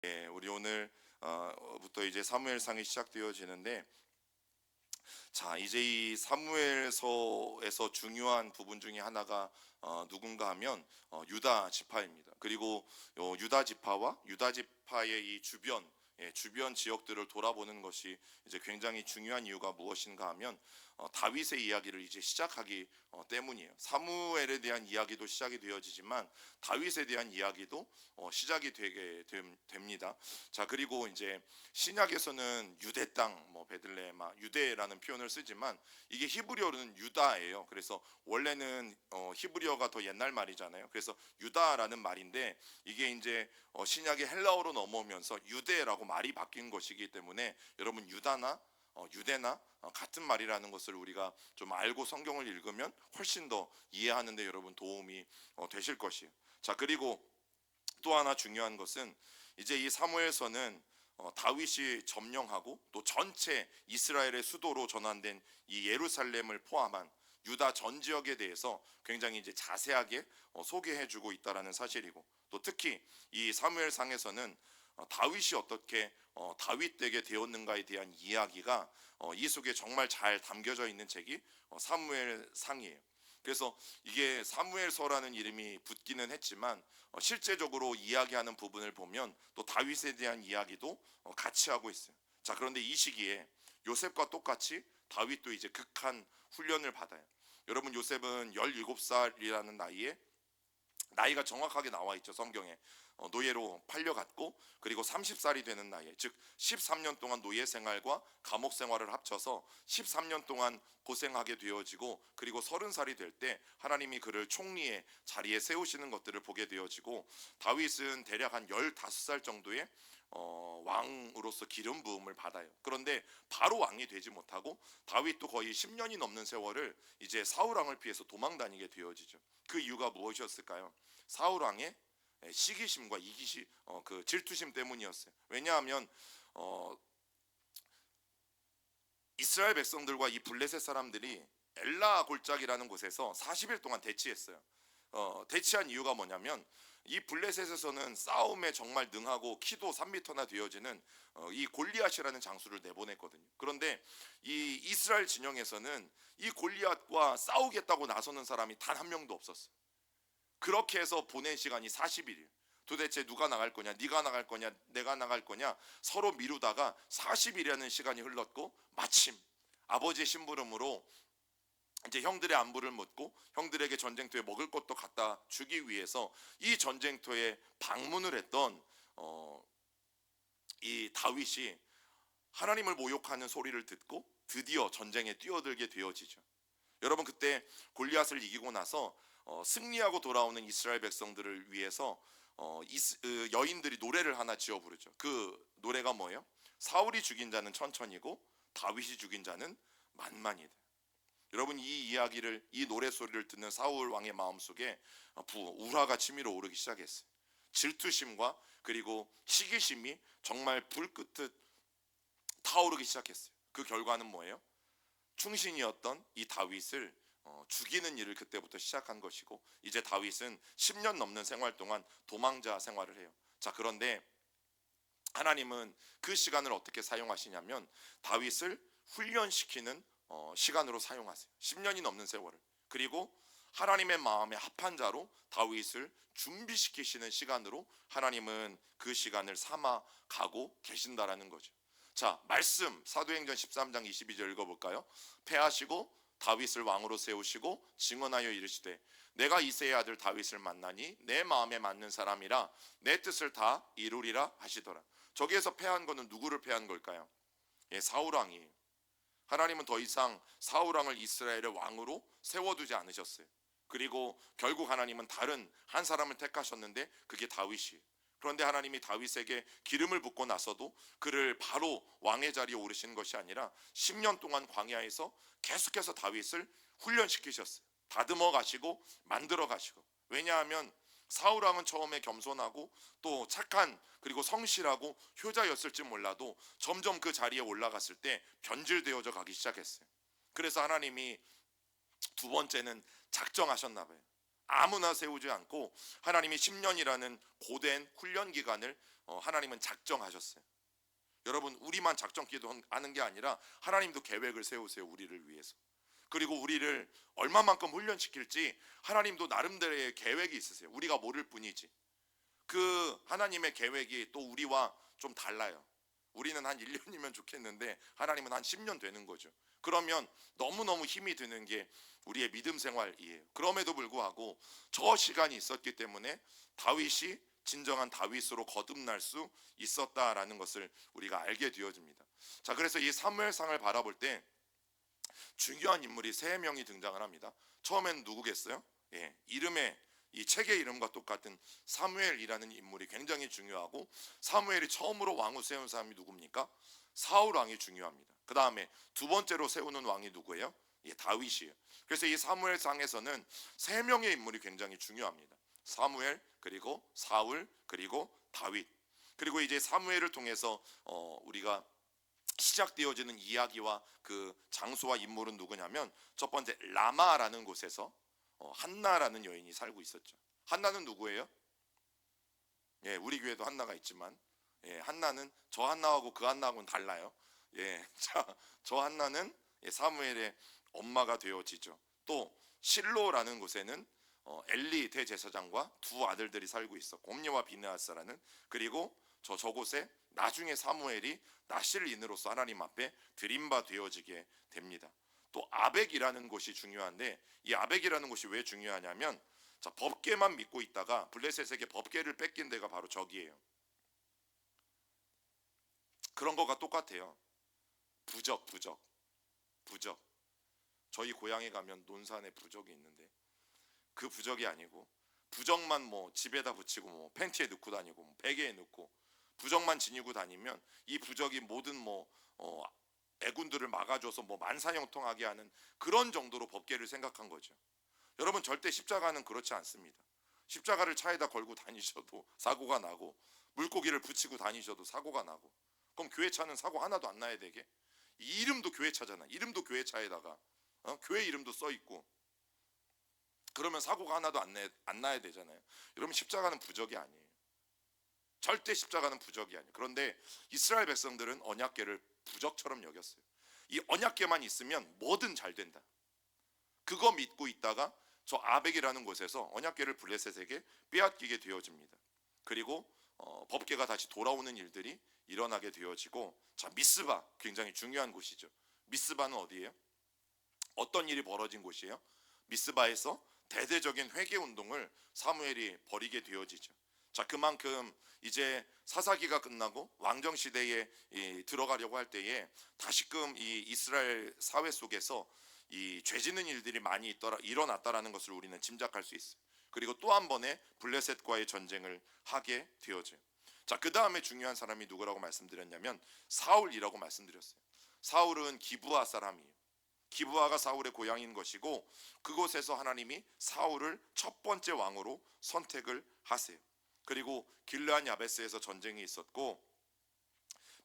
우리 오늘부터 이제 사무엘상이 시작되어지는데, 자, 이제 이 사무엘서에서 중요한 부분 중에 하나가 누군가 하면 유다 지파입니다. 그리고 유다 지파와 유다 지파의 이 주변 지역들을 돌아보는 것이 이제 굉장히 중요한 이유가 무엇인가 하면 다윗의 이야기를 이제 시작하기 때문이에요. 사무엘에 대한 이야기도 시작이 되어지지만 다윗에 대한 이야기도 시작이 되게 됩니다. 자, 그리고 이제 신약에서는 유대 땅, 뭐 베들레헴, 유대라는 표현을 쓰지만 이게 히브리어로는 유다예요. 그래서 원래는 히브리어가 더 옛날 말이잖아요. 그래서 유다라는 말인데 이게 이제 신약의 헬라어로 넘어오면서 유대라고 말이 바뀐 것이기 때문에 여러분 유대나 같은 말이라는 것을 우리가 좀 알고 성경을 읽으면 훨씬 더 이해하는 데 여러분 도움이 되실 것이에요. 자, 그리고 또 하나 중요한 것은 이제 이 사무엘서는 다윗이 점령하고 또 전체 이스라엘의 수도로 전환된 이 예루살렘을 포함한 유다 전 지역에 대해서 굉장히 이제 자세하게 소개해주고 있다라는 사실이고, 또 특히 이 사무엘상에서는 다윗이 어떻게 다윗에게 되었는가에 대한 이야기가 이 속에 정말 잘 담겨져 있는 책이 사무엘상이에요. 그래서 이게 사무엘서라는 이름이 붙기는 했지만 실제적으로 이야기하는 부분을 보면 또 다윗에 대한 이야기도 같이 하고 있어요. 자, 그런데 이 시기에 요셉과 똑같이 다윗도 이제 극한 훈련을 받아요. 여러분, 요셉은 17살이라는 나이가 정확하게 나와 있죠, 성경에. 노예로 팔려갔고, 그리고 30살이 되는 나이에, 즉 13년 동안 노예 생활과 감옥 생활을 합쳐서 13년 동안 고생하게 되어지고, 그리고 30살이 될 때 하나님이 그를 총리의 자리에 세우시는 것들을 보게 되어지고, 다윗은 대략 한 15살 정도의 왕으로서 기름 부음을 받아요. 그런데 바로 왕이 되지 못하고 다윗도 거의 10년이 넘는 세월을 이제 사울 왕을 피해서 도망 다니게 되어지죠. 그 이유가 무엇이었을까요? 사울 왕의 시기심과 이기심, 그 질투심 때문이었어요. 왜냐하면 이스라엘 백성들과 이 블레셋 사람들이 엘라 골짜기라는 곳에서 40일 동안 대치했어요. 대치한 이유가 뭐냐면 이 블레셋에서는 싸움에 정말 능하고 키도 3m나 되어지는 이 골리앗이라는 장수를 내보냈거든요. 그런데 이 이스라엘 진영에서는 이 골리앗과 싸우겠다고 나서는 사람이 단 한 명도 없었어요. 그렇게 해서 보낸 시간이 40일이에요. 도대체 누가 나갈 거냐, 네가 나갈 거냐, 내가 나갈 거냐 서로 미루다가 40일이라는 시간이 흘렀고, 마침 아버지의 심부름으로 이제 형들의 안부를 묻고 형들에게 전쟁터에 먹을 것도 갖다 주기 위해서 이 전쟁터에 방문을 했던 이 다윗이 하나님을 모욕하는 소리를 듣고 드디어 전쟁에 뛰어들게 되어지죠. 여러분, 그때 골리앗을 이기고 나서 승리하고 돌아오는 이스라엘 백성들을 위해서 여인들이 노래를 하나 지어 부르죠. 그 노래가 뭐예요? 사울이 죽인 자는 천천히고 다윗이 죽인 자는 만만이다. 여러분, 이 노래 소리를 듣는 사울 왕의 마음속에 우라가 치밀어 오르기 시작했어요. 질투심과 그리고 시기심이 정말 불끝듯 타오르기 시작했어요. 그 결과는 뭐예요? 충신이었던 이 다윗을 죽이는 일을 그때부터 시작한 것이고, 이제 다윗은 10년 넘는 생활 동안 도망자 생활을 해요. 자, 그런데 하나님은 그 시간을 어떻게 사용하시냐면 다윗을 훈련시키는 시간으로 사용하세요. 10년이 넘는 세월을. 그리고 하나님의 마음에 합한 자로 다윗을 준비시키시는 시간으로 하나님은 그 시간을 삼아 가고 계신다라는 거죠. 자, 말씀 사도행전 13장 22절 읽어볼까요? 패하시고 다윗을 왕으로 세우시고 증언하여 이르시되 내가 이새의 아들 다윗을 만나니 내 마음에 맞는 사람이라 내 뜻을 다 이루리라 하시더라. 저기에서 패한 거는 누구를 패한 걸까요? 사울 왕이에요. 하나님은 더 이상 사울 왕을 이스라엘의 왕으로 세워두지 않으셨어요. 그리고 결국 하나님은 다른 한 사람을 택하셨는데 그게 다윗이에요. 그런데 하나님이 다윗에게 기름을 붓고 나서도 그를 바로 왕의 자리에 오르신 것이 아니라 10년 동안 광야에서 계속해서 다윗을 훈련시키셨어요. 다듬어 가시고 만들어 가시고. 왜냐하면 사울 왕은 처음에 겸손하고 또 착한 그리고 성실하고 효자였을지 몰라도 점점 그 자리에 올라갔을 때 변질되어져 가기 시작했어요. 그래서 하나님이 두 번째는 작정하셨나 봐요. 아무나 세우지 않고 하나님이 10년이라는 고된 훈련 기간을 하나님은 작정하셨어요. 여러분, 우리만 작정 기도하는 게 아니라 하나님도 계획을 세우세요, 우리를 위해서. 그리고 우리를 얼마만큼 훈련시킬지 하나님도 나름대로의 계획이 있으세요. 우리가 모를 뿐이지. 그 하나님의 계획이 또 우리와 좀 달라요. 우리는 한 1년이면 좋겠는데 하나님은 한 10년 되는 거죠. 그러면 너무너무 힘이 드는 게 우리의 믿음 생활이에요. 그럼에도 불구하고 저 시간이 있었기 때문에 다윗이 진정한 다윗으로 거듭날 수 있었다라는 것을 우리가 알게 되어집니다. 자, 그래서 이 사무엘상을 바라볼 때 중요한 인물이 3명이 등장을 합니다. 처음엔 누구겠어요? 이름에 이 책의 이름과 똑같은 사무엘이라는 인물이 굉장히 중요하고, 사무엘이 처음으로 왕을 세운 사람이 누굽니까? 사울 왕이 중요합니다. 그 다음에 두 번째로 세우는 왕이 누구예요? 다윗이에요. 그래서 이 사무엘상에서는 3명의 인물이 굉장히 중요합니다. 사무엘, 그리고 사울, 그리고 다윗. 그리고 이제 사무엘을 통해서 우리가 시작되어지는 이야기와 그 장소와 인물은 누구냐면, 첫 번째 라마라는 곳에서 한나라는 여인이 살고 있었죠. 한나는 누구예요? 우리 교회도 한나가 있지만, 한나는 저 한나하고 그 한나하고는 달라요. 저 한나는 사무엘의 엄마가 되어지죠. 또 실로라는 곳에는 엘리 대제사장과 두 아들들이 살고 있어, 옴니와 비느하스라는. 그리고 저곳에 나중에 사무엘이 나실인으로서 하나님 앞에 드림바 되어지게 됩니다. 또 아벡이라는 곳이 중요한데, 이 아벡이라는 곳이 왜 중요하냐면, 자, 법궤만 믿고 있다가 블레셋에게 법궤를 뺏긴 데가 바로 저기예요. 그런 거가 똑같아요. 부적. 저희 고향에 가면 논산에 부적이 있는데, 그 부적이 아니고 부적만 뭐 집에다 붙이고 뭐 팬티에 넣고 다니고 뭐 베개에 넣고 부적만 지니고 다니면 이 부적이 모든 애군들을 막아줘서 만사형통하게 하는 그런 정도로 법궤를 생각한 거죠. 여러분, 절대 십자가는 그렇지 않습니다. 십자가를 차에다 걸고 다니셔도 사고가 나고, 물고기를 붙이고 다니셔도 사고가 나고, 그럼 교회차는 사고 하나도 안 나야 되게? 이 이름도 교회차잖아. 이름도 교회차에다가 교회 이름도 써 있고, 그러면 사고가 하나도 안 나야 되잖아요. 여러분, 십자가는 부적이 아니에요. 절대 십자가는 부적이 아니에요. 그런데 이스라엘 백성들은 언약궤를 부적처럼 여겼어요. 이 언약궤만 있으면 뭐든 잘 된다. 그거 믿고 있다가 저 아벡이라는 곳에서 언약궤를 블레셋에게 빼앗기게 되어집니다. 그리고 법궤가 다시 돌아오는 일들이 일어나게 되어지고, 자, 미스바, 굉장히 중요한 곳이죠. 미스바는 어디예요? 어떤 일이 벌어진 곳이에요? 미스바에서 대대적인 회개 운동을 사무엘이 벌이게 되어지죠. 자, 그만큼 이제 사사기가 끝나고 왕정 시대에 들어가려고 할 때에 다시금 이 이스라엘 사회 속에서 이 죄짓는 일들이 많이 일어났다라는 것을 우리는 짐작할 수 있어요. 그리고 또 한 번의 블레셋과의 전쟁을 하게 되어져요. 자, 그 다음에 중요한 사람이 누구라고 말씀드렸냐면 사울이라고 말씀드렸어요. 사울은 기브아 사람이에요. 기브아가 사울의 고향인 것이고, 그곳에서 하나님이 사울을 첫 번째 왕으로 선택을 하세요. 그리고 길르앗 야베스에서 전쟁이 있었고,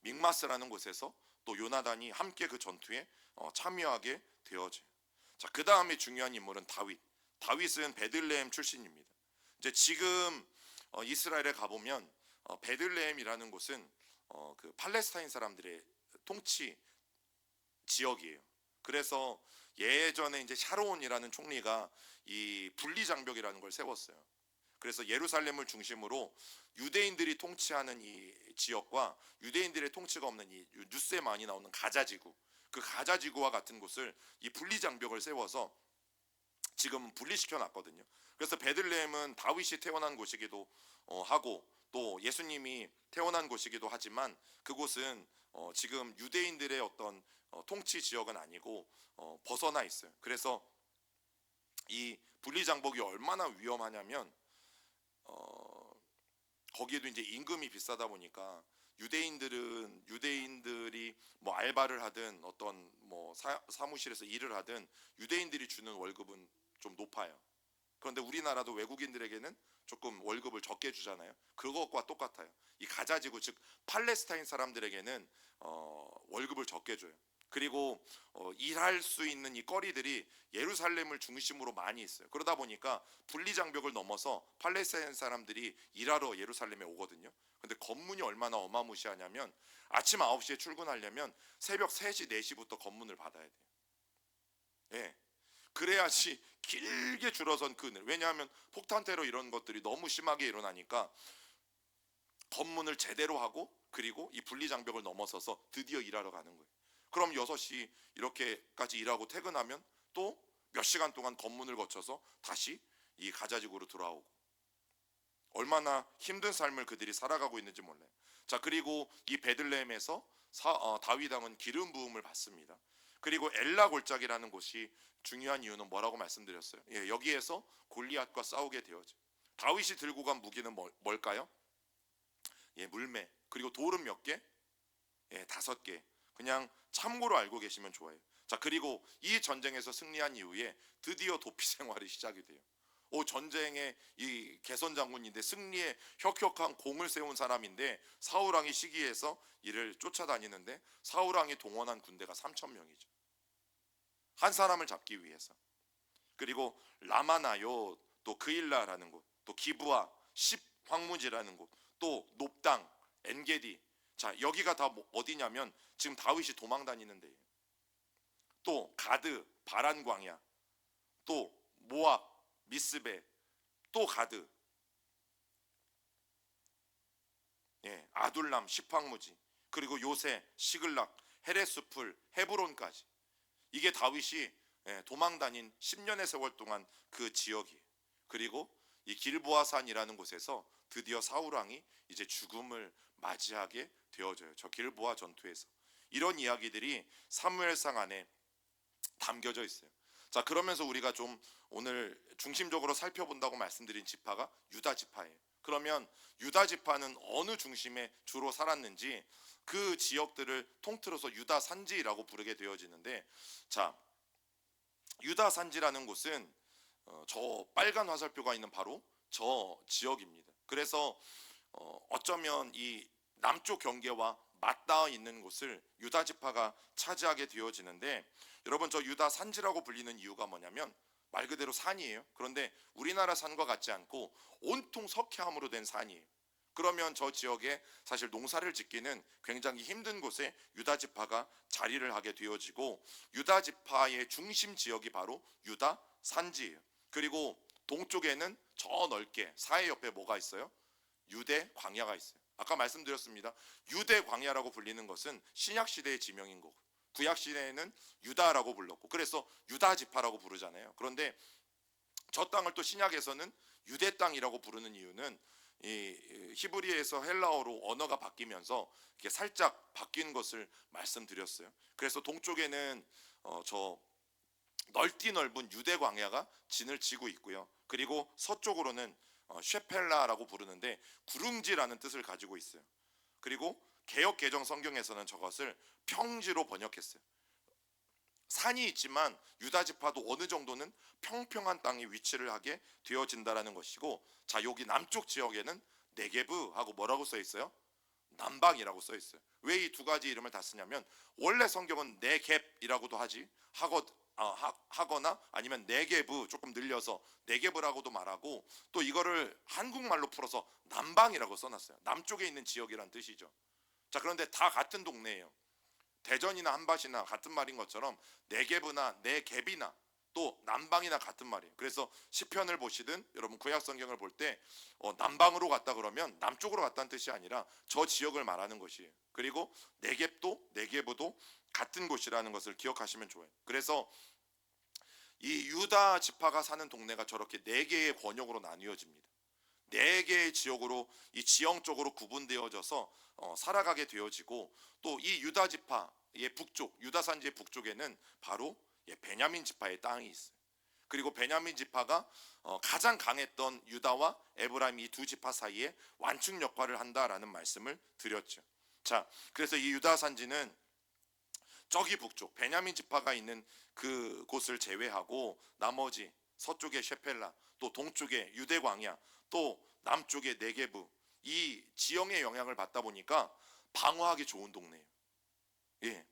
믹마스라는 곳에서 또 요나단이 함께 그 전투에 참여하게 되어져요. 자, 그 다음에 중요한 인물은 다윗. 다윗은 베들레헴 출신입니다. 이제 지금 이스라엘에 가보면 베들레헴이라는 곳은 그 팔레스타인 사람들의 통치 지역이에요. 그래서 예전에 이제 샤론이라는 총리가 이 분리장벽이라는 걸 세웠어요. 그래서 예루살렘을 중심으로 유대인들이 통치하는 이 지역과 유대인들의 통치가 없는 이 뉴스에 많이 나오는 가자지구, 그 가자지구와 같은 곳을 이 분리장벽을 세워서 지금 분리시켜 놨거든요. 그래서 베들레헴은 다윗이 태어난 곳이기도 하고, 또 예수님이 태어난 곳이기도 하지만, 그곳은 지금 유대인들의 어떤 통치 지역은 아니고 벗어나 있어요. 그래서 이 분리장벽이 얼마나 위험하냐면, 거기에도 이제 임금이 비싸다 보니까 유대인들이 뭐 알바를 하든 어떤 뭐 사무실에서 일을 하든 유대인들이 주는 월급은 좀 높아요. 그런데 우리나라도 외국인들에게는 조금 월급을 적게 주잖아요. 그것과 똑같아요. 이 가자지구, 즉 팔레스타인 사람들에게는 월급을 적게 줘요. 그리고 일할 수 있는 이 거리들이 예루살렘을 중심으로 많이 있어요. 그러다 보니까 분리장벽을 넘어서 팔레스타인 사람들이 일하러 예루살렘에 오거든요. 근데 검문이 얼마나 어마무시하냐면 아침 9시에 출근하려면 새벽 3시, 4시부터 검문을 받아야 돼요. 예. 그래야지 길게 줄어선 그늘. 왜냐하면 폭탄 테러 이런 것들이 너무 심하게 일어나니까 검문을 제대로 하고 그리고 이 분리장벽을 넘어서서 드디어 일하러 가는 거예요. 그럼 6시 이렇게까지 일하고 퇴근하면 또 몇 시간 동안 검문을 거쳐서 다시 이 가자지구로 돌아오고, 얼마나 힘든 삶을 그들이 살아가고 있는지 몰라요. 자, 그리고 이 베들레헴에서 다윗 왕은 기름 부음을 받습니다. 그리고 엘라 골짜기라는 곳이 중요한 이유는 뭐라고 말씀드렸어요? 예, 여기에서 골리앗과 싸우게 되어져. 다윗이 들고 간 무기는 뭘까요? 예, 물매. 그리고 돌은 몇 개? 예, 5개. 그냥 참고로 알고 계시면 좋아요. 자, 그리고 이 전쟁에서 승리한 이후에 드디어 도피 생활이 시작이 돼요. 전쟁의 이 개선 장군인데 승리에 혁혁한 공을 세운 사람인데 사울 왕이 시기해서 이를 쫓아다니는데 사울 왕이 동원한 군대가 3,000명이죠. 한 사람을 잡기 위해서. 그리고 라마나요, 또 그일라라는 곳, 또 기브아, 십 황무지라는 곳, 또 높당, 엔게디. 자, 여기가 다 어디냐면 지금 다윗이 도망 다니는 데예요. 또 가드, 바란 광야, 또 모압, 미스베, 또 가드, 예, 아둘람, 십황무지, 그리고 요새, 시글락, 헤레스풀, 헤브론까지. 이게 다윗이 도망 다닌 10년의 세월 동안 그 지역이에요. 그리고 이 길보아산이라는 곳에서 드디어 사울 왕이 이제 죽음을 맞이하게 되어져요. 저 길보아 전투에서. 이런 이야기들이 사무엘상 안에 담겨져 있어요. 자, 그러면서 우리가 좀 오늘 중심적으로 살펴본다고 말씀드린 지파가 유다 지파예요. 그러면 유다 지파는 어느 중심에 주로 살았는지 그 지역들을 통틀어서 유다 산지라고 부르게 되어지는데, 자, 유다 산지라는 곳은 저 빨간 화살표가 있는 바로 저 지역입니다. 그래서 어쩌면 이 남쪽 경계와 맞닿아 있는 곳을 유다 지파가 차지하게 되어지는데, 여러분, 저 유다 산지라고 불리는 이유가 뭐냐면 말 그대로 산이에요. 그런데 우리나라 산과 같지 않고 온통 석회암으로 된 산이에요. 그러면 저 지역에 사실 농사를 짓기는 굉장히 힘든 곳에 유다 지파가 자리를 하게 되어지고, 유다 지파의 중심 지역이 바로 유다 산지예요. 그리고 동쪽에는 저 넓게 사해 옆에 뭐가 있어요? 유대 광야가 있어요. 아까 말씀드렸습니다. 유대 광야라고 불리는 것은 신약 시대의 지명인 거고, 구약 시대에는 유다라고 불렀고, 그래서 유다 지파라고 부르잖아요. 그런데 저 땅을 또 신약에서는 유대 땅이라고 부르는 이유는 이 히브리에서 헬라어로 언어가 바뀌면서 이렇게 살짝 바뀐 것을 말씀드렸어요. 그래서 동쪽에는 저 넓디 넓은 유대 광야가 진을 치고 있고요. 그리고 서쪽으로는 쉐펠라라고 부르는데 구릉지라는 뜻을 가지고 있어요. 그리고 개역 개정 성경에서는 저것을 평지로 번역했어요. 산이 있지만 유다 지파도 어느 정도는 평평한 땅에 위치를 하게 되어진다라는 것이고, 자, 여기 남쪽 지역에는 네게브하고 뭐라고 써 있어요? 남방이라고 써 있어요. 왜 이 두 가지 이름을 다 쓰냐면 원래 성경은 네겝이라고도 하거나 아니면 네게브 조금 늘려서 네게브라고도 말하고, 또 이거를 한국말로 풀어서 남방이라고 써놨어요. 남쪽에 있는 지역이란 뜻이죠. 자, 그런데 다 같은 동네예요. 대전이나 한밭이나 같은 말인 것처럼 네게브나 네겝이나 또 남방이나 같은 말이에요. 그래서 시편을 보시든 여러분 구약 성경을 볼 때 남방으로 갔다 그러면 남쪽으로 갔다는 뜻이 아니라 저 지역을 말하는 것이에요. 그리고 네겝도 네게브도 같은 곳이라는 것을 기억하시면 좋아요. 그래서 이 유다 지파가 사는 동네가 저렇게 4개의 권역으로 나뉘어집니다. 4개의 지역으로 이 지형적으로 구분되어져서 살아가게 되어지고, 또 이 유다 지파의 북쪽, 유다 산지의 북쪽에는 바로 베냐민 지파의 땅이 있어요. 그리고 베냐민 지파가 가장 강했던 유다와 에브라임 이 두 지파 사이에 완충 역할을 한다라는 말씀을 드렸죠. 자, 그래서 이 유다 산지는 저기 북쪽 베냐민 지파가 있는 그 곳을 제외하고 나머지 서쪽의 셰펠라, 또 동쪽의 유대 광야, 또 남쪽의 네게브, 이 지형의 영향을 받다 보니까 방어하기 좋은 동네예요. 예,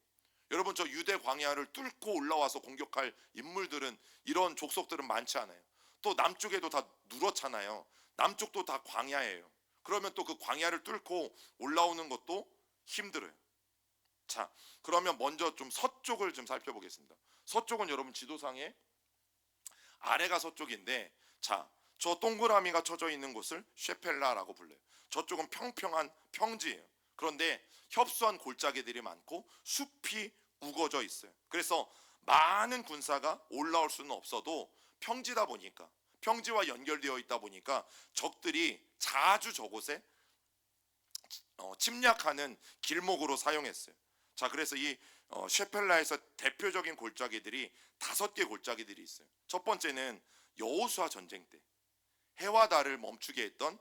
여러분 저 유대 광야를 뚫고 올라와서 공격할 인물들은, 이런 족속들은 많지 않아요. 또 남쪽에도 다 누렇잖아요. 남쪽도 다 광야예요. 그러면 또 그 광야를 뚫고 올라오는 것도 힘들어요. 자, 그러면 먼저 좀 서쪽을 좀 살펴보겠습니다. 서쪽은 여러분 지도상에 아래가 서쪽인데, 자, 저 동그라미가 쳐져 있는 곳을 쉐펠라라고 불러요. 저쪽은 평평한 평지예요. 그런데 협소한 골짜기들이 많고 숲이 우거져 있어요. 그래서 많은 군사가 올라올 수는 없어도 평지다 보니까, 평지와 연결되어 있다 보니까 적들이 자주 저곳에 침략하는 길목으로 사용했어요. 자, 그래서 이 쉐펠라에서 대표적인 골짜기들이 5개 골짜기들이 있어요. 첫 번째는 여호수아 전쟁 때 해와 달을 멈추게 했던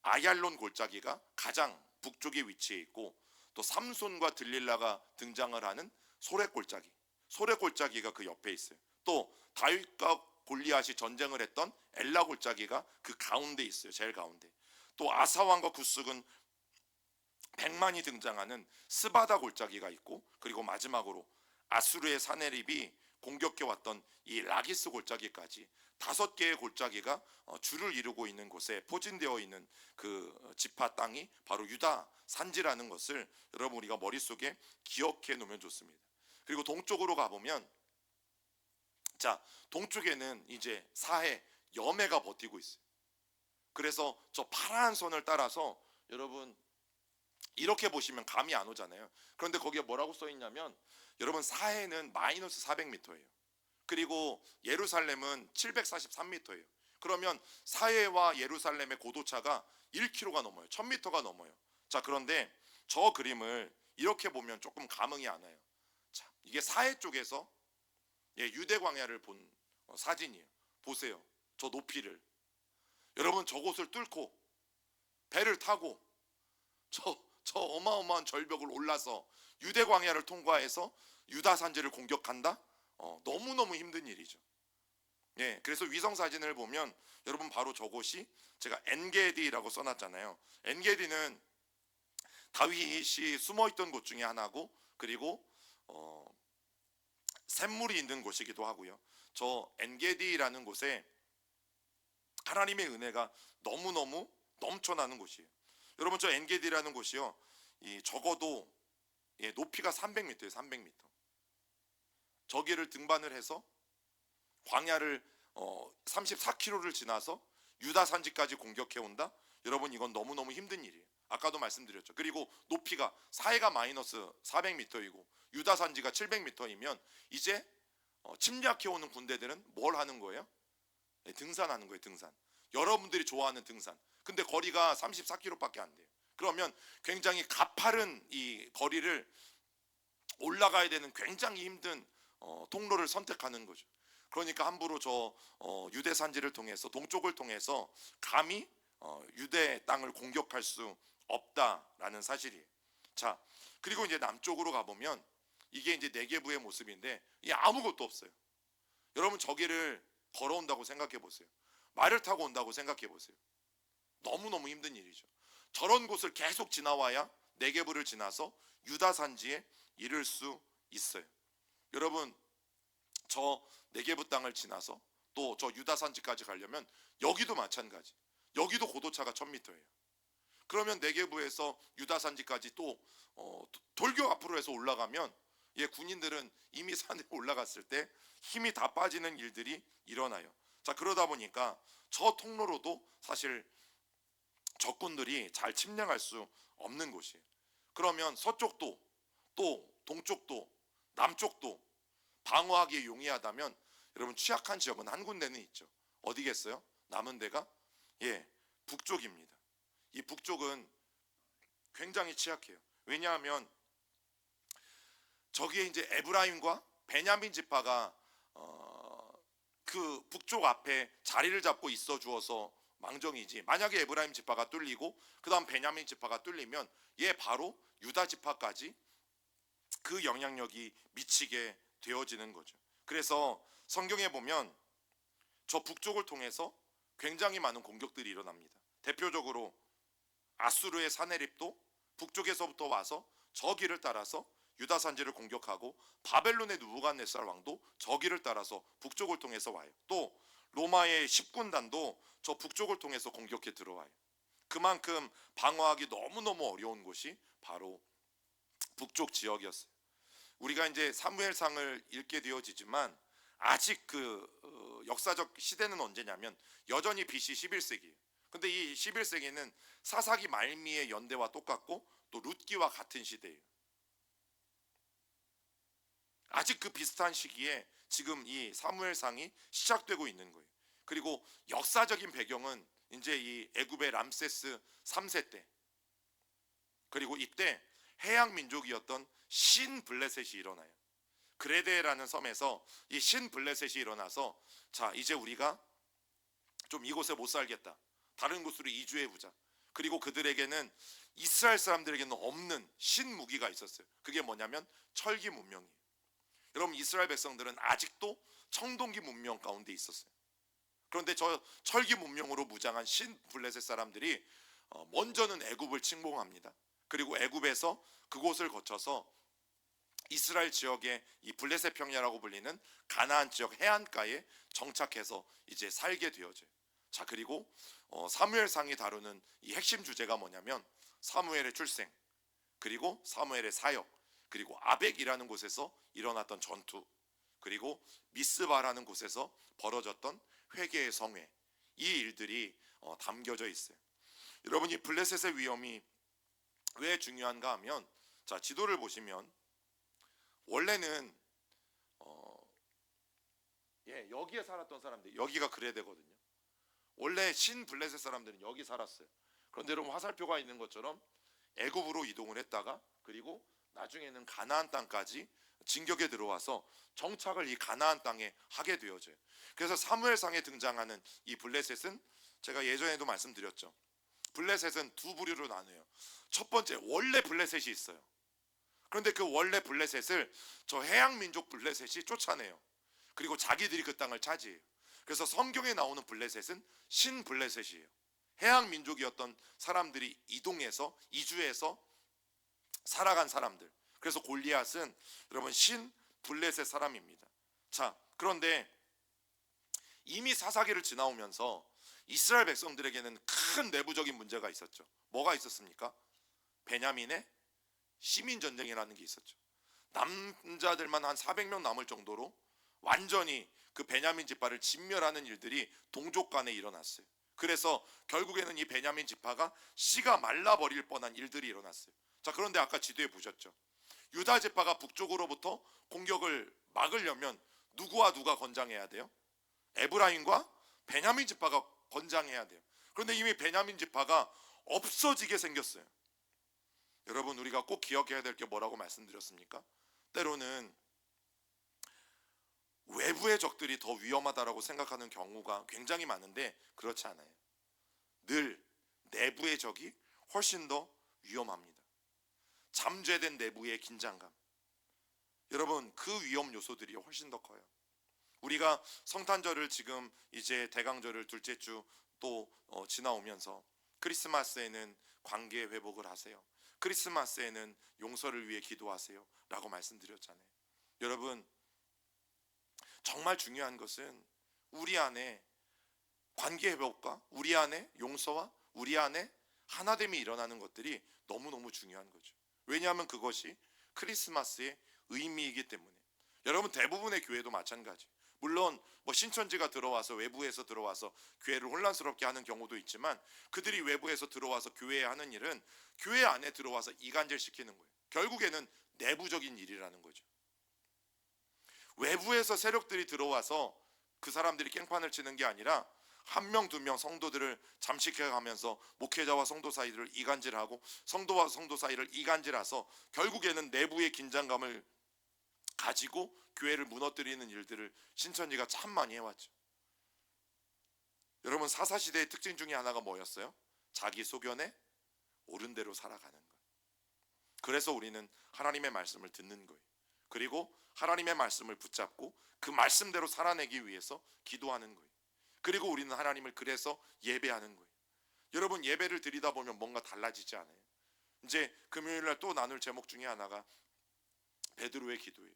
아얄론 골짜기가 가장 북쪽에 위치해 있고, 또 삼손과 들릴라가 등장을 하는 소렛 골짜기, 소렛 골짜기가 그 옆에 있어요. 또 다윗과 골리앗이 전쟁을 했던 엘라 골짜기가 그 가운데 있어요. 제일 가운데. 또 아사왕과 굿숙은 백만이 등장하는 스바다 골짜기가 있고, 그리고 마지막으로 아수르의 사네립이 공격해 왔던 이 라기스 골짜기까지 5개의 골짜기가 줄을 이루고 있는 곳에 포진되어 있는 그 지파 땅이 바로 유다 산지라는 것을 여러분 우리가 머릿속에 기억해 놓으면 좋습니다. 그리고 동쪽으로 가보면, 자, 동쪽에는 이제 사해 여매가 버티고 있어요. 그래서 저 파란 선을 따라서 여러분 이렇게 보시면 감이 안 오잖아요. 그런데 거기에 뭐라고 써 있냐면, 여러분 사해는 마이너스 400m예요. 그리고 예루살렘은 743m예요. 그러면 사해와 예루살렘의 고도차가 1km가 넘어요. 1000m가 넘어요. 자, 그런데 저 그림을 이렇게 보면 조금 감흥이 안 와요. 자, 이게 사해 쪽에서 유대 광야를 본 사진이에요. 보세요. 저 높이를. 여러분 저곳을 뚫고 배를 타고 저 어마어마한 절벽을 올라서 유대 광야를 통과해서 유다 산지를 공격한다? 너무너무 힘든 일이죠. 예, 그래서 위성 사진을 보면 여러분 바로 저곳이 제가 엔게디라고 써놨잖아요. 엔게디는 다윗이 숨어있던 곳 중에 하나고, 그리고 샘물이 있는 곳이기도 하고요. 저 엔게디라는 곳에 하나님의 은혜가 너무너무 넘쳐나는 곳이에요. 여러분 저 엔게디라는 곳이요, 적어도 높이가 300m예요. 300m. 저기를 등반을 해서 광야를 34km를 지나서 유다 산지까지 공격해 온다? 여러분 이건 너무너무 힘든 일이에요. 아까도 말씀드렸죠. 그리고 높이가 사해가 마이너스 400m이고 유다 산지가 700m이면 이제 침략해 오는 군대들은 뭘 하는 거예요? 등산하는 거예요. 등산. 여러분들이 좋아하는 등산. 근데 거리가 34km밖에 안 돼요. 그러면 굉장히 가파른 이 거리를 올라가야 되는 굉장히 힘든 통로를 선택하는 거죠. 그러니까 함부로 저 유대 산지를 통해서, 동쪽을 통해서 감히 유대 땅을 공격할 수 없다라는 사실이에요. 자, 그리고 이제 남쪽으로 가보면 이게 이제 네게부의 모습인데, 이 아무것도 없어요. 여러분 저기를 걸어온다고 생각해 보세요. 말을 타고 온다고 생각해 보세요. 너무너무 힘든 일이죠. 저런 곳을 계속 지나와야 네게부를 지나서 유다 산지에 이를 수 있어요. 여러분 저 네게부 땅을 지나서 또 저 유다 산지까지 가려면 여기도 마찬가지. 여기도 고도차가 1000m예요. 그러면 네게부에서 유다 산지까지 또 돌교 앞으로 해서 올라가면 군인들은 이미 산에 올라갔을 때 힘이 다 빠지는 일들이 일어나요. 자, 그러다 보니까 저 통로로도 사실 적군들이 잘 침략할 수 없는 곳이에요. 그러면 서쪽도 또 동쪽도 남쪽도 방어하기에 용이하다면 여러분 취약한 지역은 한 군데는 있죠. 어디겠어요? 남은 데가 북쪽입니다. 이 북쪽은 굉장히 취약해요. 왜냐하면 저기에 이제 에브라임과 베냐민 지파가 그 북쪽 앞에 자리를 잡고 있어 주어서 망정이지, 만약에 에브라임 지파가 뚫리고 그 다음 베냐민 지파가 뚫리면 바로 유다 지파까지 그 영향력이 미치게 되어지는 거죠. 그래서 성경에 보면 저 북쪽을 통해서 굉장히 많은 공격들이 일어납니다. 대표적으로 아수르의 사네립도 북쪽에서부터 와서 저 길을 따라서 유다 산지를 공격하고 바벨론의 느부갓네살 왕도 저기를 따라서 북쪽을 통해서 와요. 또 로마의 10군단도 저 북쪽을 통해서 공격해 들어와요. 그만큼 방어하기 너무너무 어려운 곳이 바로 북쪽 지역이었어요. 우리가 이제 사무엘상을 읽게 되어지지만 아직 역사적 시대는 언제냐면 여전히 BC 11세기예요. 근데 이 11세기는 사사기 말미의 연대와 똑같고 또 룻기와 같은 시대예요. 아직 그 비슷한 시기에 지금 이 사무엘상이 시작되고 있는 거예요. 그리고 역사적인 배경은 이제 이 애굽의 람세스 3세 때, 그리고 이때 해양 민족이었던 신블레셋이 일어나요. 그레데라는 섬에서 이 신블레셋이 일어나서 자, 이제 우리가 좀 이곳에 못 살겠다, 다른 곳으로 이주해 보자. 그리고 그들에게는 이스라엘 사람들에게는 없는 신무기가 있었어요. 그게 뭐냐면 철기 문명이에요. 여러분, 이스라엘 백성들은 아직도 청동기 문명 가운데 있었어요. 그런데 저 철기 문명으로 무장한 신블레셋 사람들이 먼저는 애굽을 침공합니다. 그리고 애굽에서 그곳을 거쳐서 이스라엘 지역의 이 블레셋 평야라고 불리는 가나안 지역 해안가에 정착해서 이제 살게 되어져요. 자, 그리고 사무엘상이 다루는 이 핵심 주제가 뭐냐면 사무엘의 출생, 그리고 사무엘의 사역, 그리고 아벡이라는 곳에서 일어났던 전투, 그리고 미스바라는 곳에서 벌어졌던 회개의 성회, 이 일들이 담겨져 있어요. 여러분, 이 블레셋의 위험이 왜 중요한가 하면, 자, 지도를 보시면 원래는 여기에 살았던 사람들, 여기가 그레데거든요. 원래 신블레셋 사람들은 여기 살았어요. 그런데 여러분, 화살표가 있는 것처럼 애굽으로 이동을 했다가 그리고 나중에는 가나안 땅까지 진격에 들어와서 정착을 이 가나안 땅에 하게 되어져요. 그래서 사무엘상에 등장하는 이 블레셋은 제가 예전에도 말씀드렸죠. 블레셋은 두 부류로 나눠요. 첫 번째, 원래 블레셋이 있어요. 그런데 그 원래 블레셋을 저 해양 민족 블레셋이 쫓아내요. 그리고 자기들이 그 땅을 차지해요. 그래서 성경에 나오는 블레셋은 신블레셋이에요. 해양 민족이었던 사람들이 이주해서 살아간 사람들. 그래서 골리앗은 여러분 신블레셋 사람입니다. 자, 그런데 이미 사사기를 지나오면서 이스라엘 백성들에게는 큰 내부적인 문제가 있었죠. 뭐가 있었습니까? 베냐민의 시민전쟁이라는 게 있었죠. 남자들만 한 400명 남을 정도로 완전히 그 베냐민 지파를 진멸하는 일들이 동족 간에 일어났어요. 그래서 결국에는 이 베냐민 지파가 씨가 말라버릴 뻔한 일들이 일어났어요. 자, 그런데 아까 지도에 보셨죠? 유다 지파가 북쪽으로부터 공격을 막으려면 누구와 누가 건장해야 돼요? 에브라임과 베냐민 지파가 건장해야 돼요. 그런데 이미 베냐민 지파가 없어지게 생겼어요. 여러분, 우리가 꼭 기억해야 될 게 뭐라고 말씀드렸습니까? 때로는 외부의 적들이 더 위험하다라고 생각하는 경우가 굉장히 많은데 그렇지 않아요. 늘 내부의 적이 훨씬 더 위험합니다. 잠재된 내부의 긴장감, 여러분, 그 위험 요소들이 훨씬 더 커요. 우리가 성탄절을 지금 이제 대강절을 둘째 주 또 지나오면서 크리스마스에는 관계 회복을 하세요, 크리스마스에는 용서를 위해 기도하세요 라고 말씀드렸잖아요. 여러분, 정말 중요한 것은 우리 안에 관계 회복과 우리 안에 용서와 우리 안에 하나됨이 일어나는 것들이 너무너무 중요한 거죠. 왜냐하면 그것이 크리스마스의 의미이기 때문에. 여러분, 대부분의 교회도 마찬가지. 물론 신천지가 들어와서 외부에서 들어와서 교회를 혼란스럽게 하는 경우도 있지만 그들이 외부에서 들어와서 교회에 하는 일은 교회 안에 들어와서 이간질시키는 거예요. 결국에는 내부적인 일이라는 거죠. 외부에서 세력들이 들어와서 그 사람들이 깽판을 치는 게 아니라 한 명, 두 명 성도들을 잠식해가면서 목회자와 성도 사이를 이간질하고 성도와 성도 사이를 이간질해서 결국에는 내부의 긴장감을 가지고 교회를 무너뜨리는 일들을 신천지가 참 많이 해왔죠. 여러분, 사사시대의 특징 중에 하나가 뭐였어요? 자기 소견에 옳은 대로 살아가는 거예요. 그래서 우리는 하나님의 말씀을 듣는 거예요. 그리고 하나님의 말씀을 붙잡고 그 말씀대로 살아내기 위해서 기도하는 거예요. 그리고 우리는 하나님을 그래서 예배하는 거예요. 여러분, 예배를 드리다 보면 뭔가 달라지지 않아요? 이제 금요일날 또 나눌 제목 중에 하나가 베드로의 기도예요.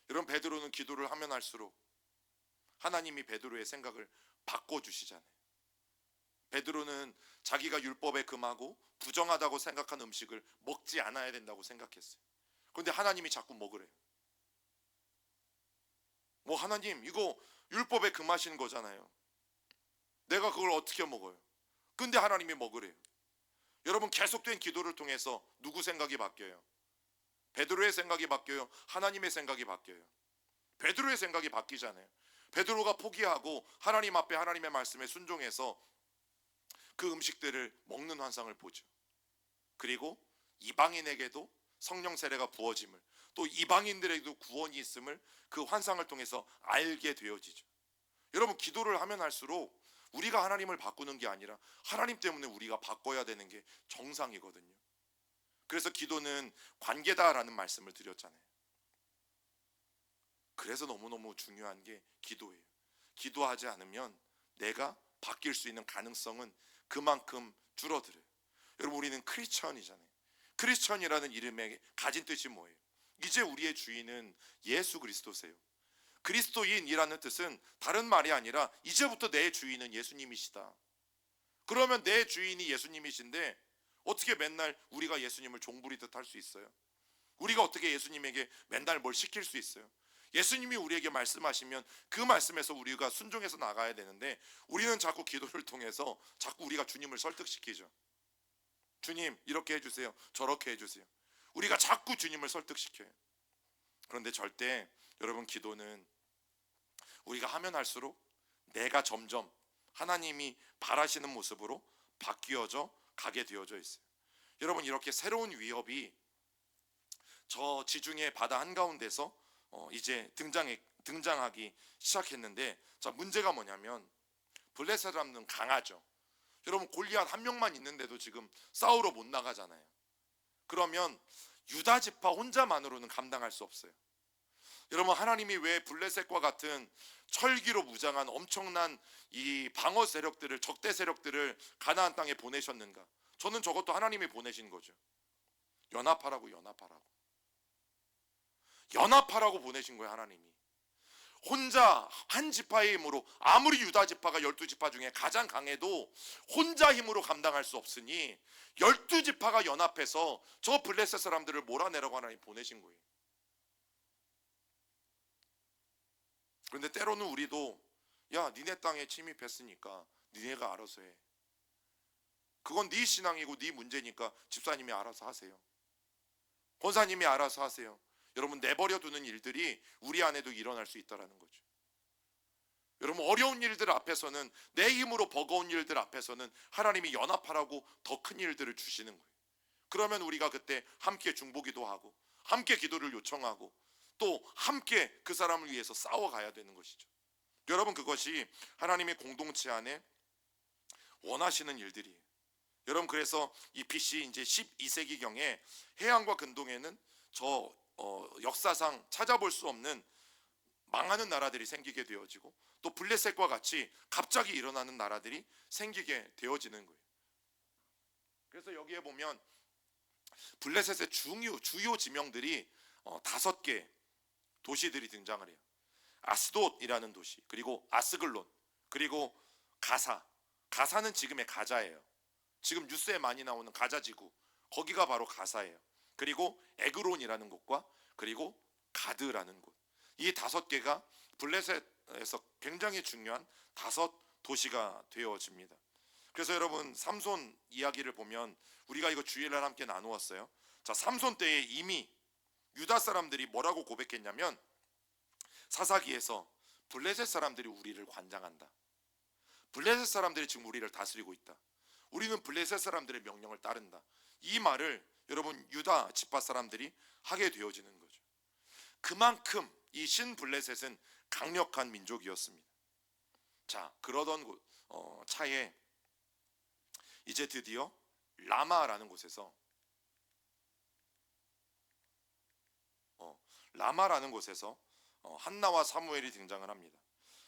여러분, 베드로는 기도를 하면 할수록 하나님이 베드로의 생각을 바꿔주시잖아요. 베드로는 자기가 율법에 금하고 부정하다고 생각한 음식을 먹지 않아야 된다고 생각했어요. 그런데 하나님이 자꾸 먹으래요. 뭐 하나님, 이거 율법에 금하신 거잖아요. 내가 그걸 어떻게 먹어요? 근데 하나님이 먹으래요. 여러분, 계속된 기도를 통해서 누구 생각이 바뀌어요? 베드로의 생각이 바뀌어요? 하나님의 생각이 바뀌어요? 베드로의 생각이 바뀌잖아요. 베드로가 포기하고 하나님 앞에 하나님의 말씀에 순종해서 그 음식들을 먹는 환상을 보죠. 그리고 이방인에게도 성령 세례가 부어짐을, 또 이방인들에게도 구원이 있음을 그 환상을 통해서 알게 되어지죠. 여러분, 기도를 하면 할수록 우리가 하나님을 바꾸는 게 아니라 하나님 때문에 우리가 바꿔야 되는 게 정상이거든요. 그래서 기도는 관계다라는 말씀을 드렸잖아요. 그래서 너무너무 중요한 게 기도예요. 기도하지 않으면 내가 바뀔 수 있는 가능성은 그만큼 줄어들어요. 여러분, 우리는 크리스천이잖아요. 크리스천이라는 이름의 가진 뜻이 뭐예요? 이제 우리의 주인은 예수 그리스도세요. 그리스도인이라는 뜻은 다른 말이 아니라 이제부터 내 주인은 예수님이시다. 그러면 내 주인이 예수님이신데 어떻게 맨날 우리가 예수님을 종부리듯 할 수 있어요? 우리가 어떻게 예수님에게 맨날 뭘 시킬 수 있어요? 예수님이 우리에게 말씀하시면 그 말씀에서 우리가 순종해서 나가야 되는데, 우리는 자꾸 기도를 통해서 자꾸 우리가 주님을 설득시키죠. 주님, 이렇게 해주세요, 저렇게 해주세요. 우리가 자꾸 주님을 설득시켜요. 그런데 절대 여러분, 기도는 우리가 하면 할수록 내가 점점 하나님이 바라시는 모습으로 바뀌어져 가게 되어져 있어요. 여러분, 이렇게 새로운 위협이 저 지중해 바다 한가운데서 이제 등장하기 시작했는데, 자, 문제가 뭐냐면 블레셋 사람들은 강하죠. 여러분, 골리앗 한 명만 있는데도 지금 싸우러 못 나가잖아요. 그러면 유다 지파 혼자만으로는 감당할 수 없어요. 여러분, 하나님이 왜 블레셋과 같은 철기로 무장한 엄청난 이 방어 세력들을, 적대 세력들을 가나안 땅에 보내셨는가? 저는 저것도 하나님이 보내신 거죠. 연합하라고 보내신 거예요. 하나님이 혼자 한 지파의 힘으로, 아무리 유다 지파가 12지파 중에 가장 강해도 혼자 힘으로 감당할 수 없으니 12지파가 연합해서 저 블레셋 사람들을 몰아내라고 하나님 보내신 거예요. 그런데 때로는 우리도, 야, 니네 땅에 침입했으니까 니네가 알아서 해. 그건 네 신앙이고 네 문제니까 집사님이 알아서 하세요. 권사님이 알아서 하세요. 여러분, 내버려 두는 일들이 우리 안에도 일어날 수 있다는 거죠. 여러분, 어려운 일들 앞에서는, 내 힘으로 버거운 일들 앞에서는 하나님이 연합하라고 더 큰 일들을 주시는 거예요. 그러면 우리가 그때 함께 중보기도 하고 함께 기도를 요청하고 또 함께 그 사람을 위해서 싸워가야 되는 것이죠. 여러분, 그것이 하나님의 공동체 안에 원하시는 일들이에요. 여러분, 그래서 이 BC 이제 12세기경에 해안과 근동에는 역사상 찾아볼 수 없는 망하는 나라들이 생기게 되어지고, 또 블레셋과 같이 갑자기 일어나는 나라들이 생기게 되어지는 거예요. 그래서 여기에 보면 블레셋의 주요 지명들이 5개 도시들이 등장을 해요. 아스돗이라는 도시, 그리고 아스글론, 그리고 가사는 지금의 가자예요. 지금 뉴스에 많이 나오는 가자 지구, 거기가 바로 가사예요. 그리고 에그론이라는 곳과 그리고 가드라는 곳, 이 5개가 블레셋에서 굉장히 중요한 5도시가 되어집니다. 그래서 여러분, 삼손 이야기를 보면 우리가 이거 주일날 함께 나누었어요. 자, 삼손 때에 이미 유다 사람들이 뭐라고 고백했냐면, 사사기에서 블레셋 사람들이 우리를 관장한다. 블레셋 사람들이 지금 우리를 다스리고 있다. 우리는 블레셋 사람들의 명령을 따른다. 이 말을 여러분, 유다 지파 사람들이 하게 되어지는 거죠. 그만큼 이 신블레셋은 강력한 민족이었습니다. 자, 그러던 차에 이제 드디어 라마라는 곳에서 한나와 사무엘이 등장을 합니다.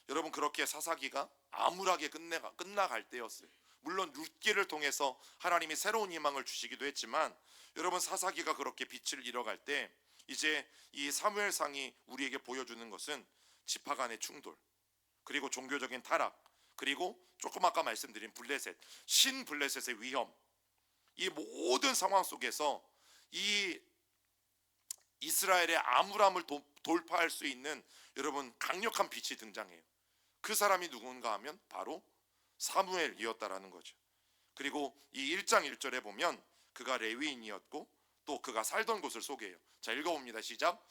여러분, 그렇게 사사기가 암울하게 끝나갈 때였어요. 물론 룻기를 통해서 하나님이 새로운 희망을 주시기도 했지만, 여러분, 사사기가 그렇게 빛을 잃어갈 때 이제 이 사무엘상이 우리에게 보여주는 것은 지파 간의 충돌, 그리고 종교적인 타락, 그리고 조금 아까 말씀드린 블레셋, 신 블레셋의 위험, 이 모든 상황 속에서 이 이스라엘의 암울함을 돌파할 수 있는 여러분 강력한 빛이 등장해요. 그 사람이 누군가 하면 바로 사무엘이었다라는 거죠. 그리고 이 1장 1절에 보면 그가 레위인이었고 또 그가 살던 곳을 소개해요. 자, 읽어봅니다. 시작.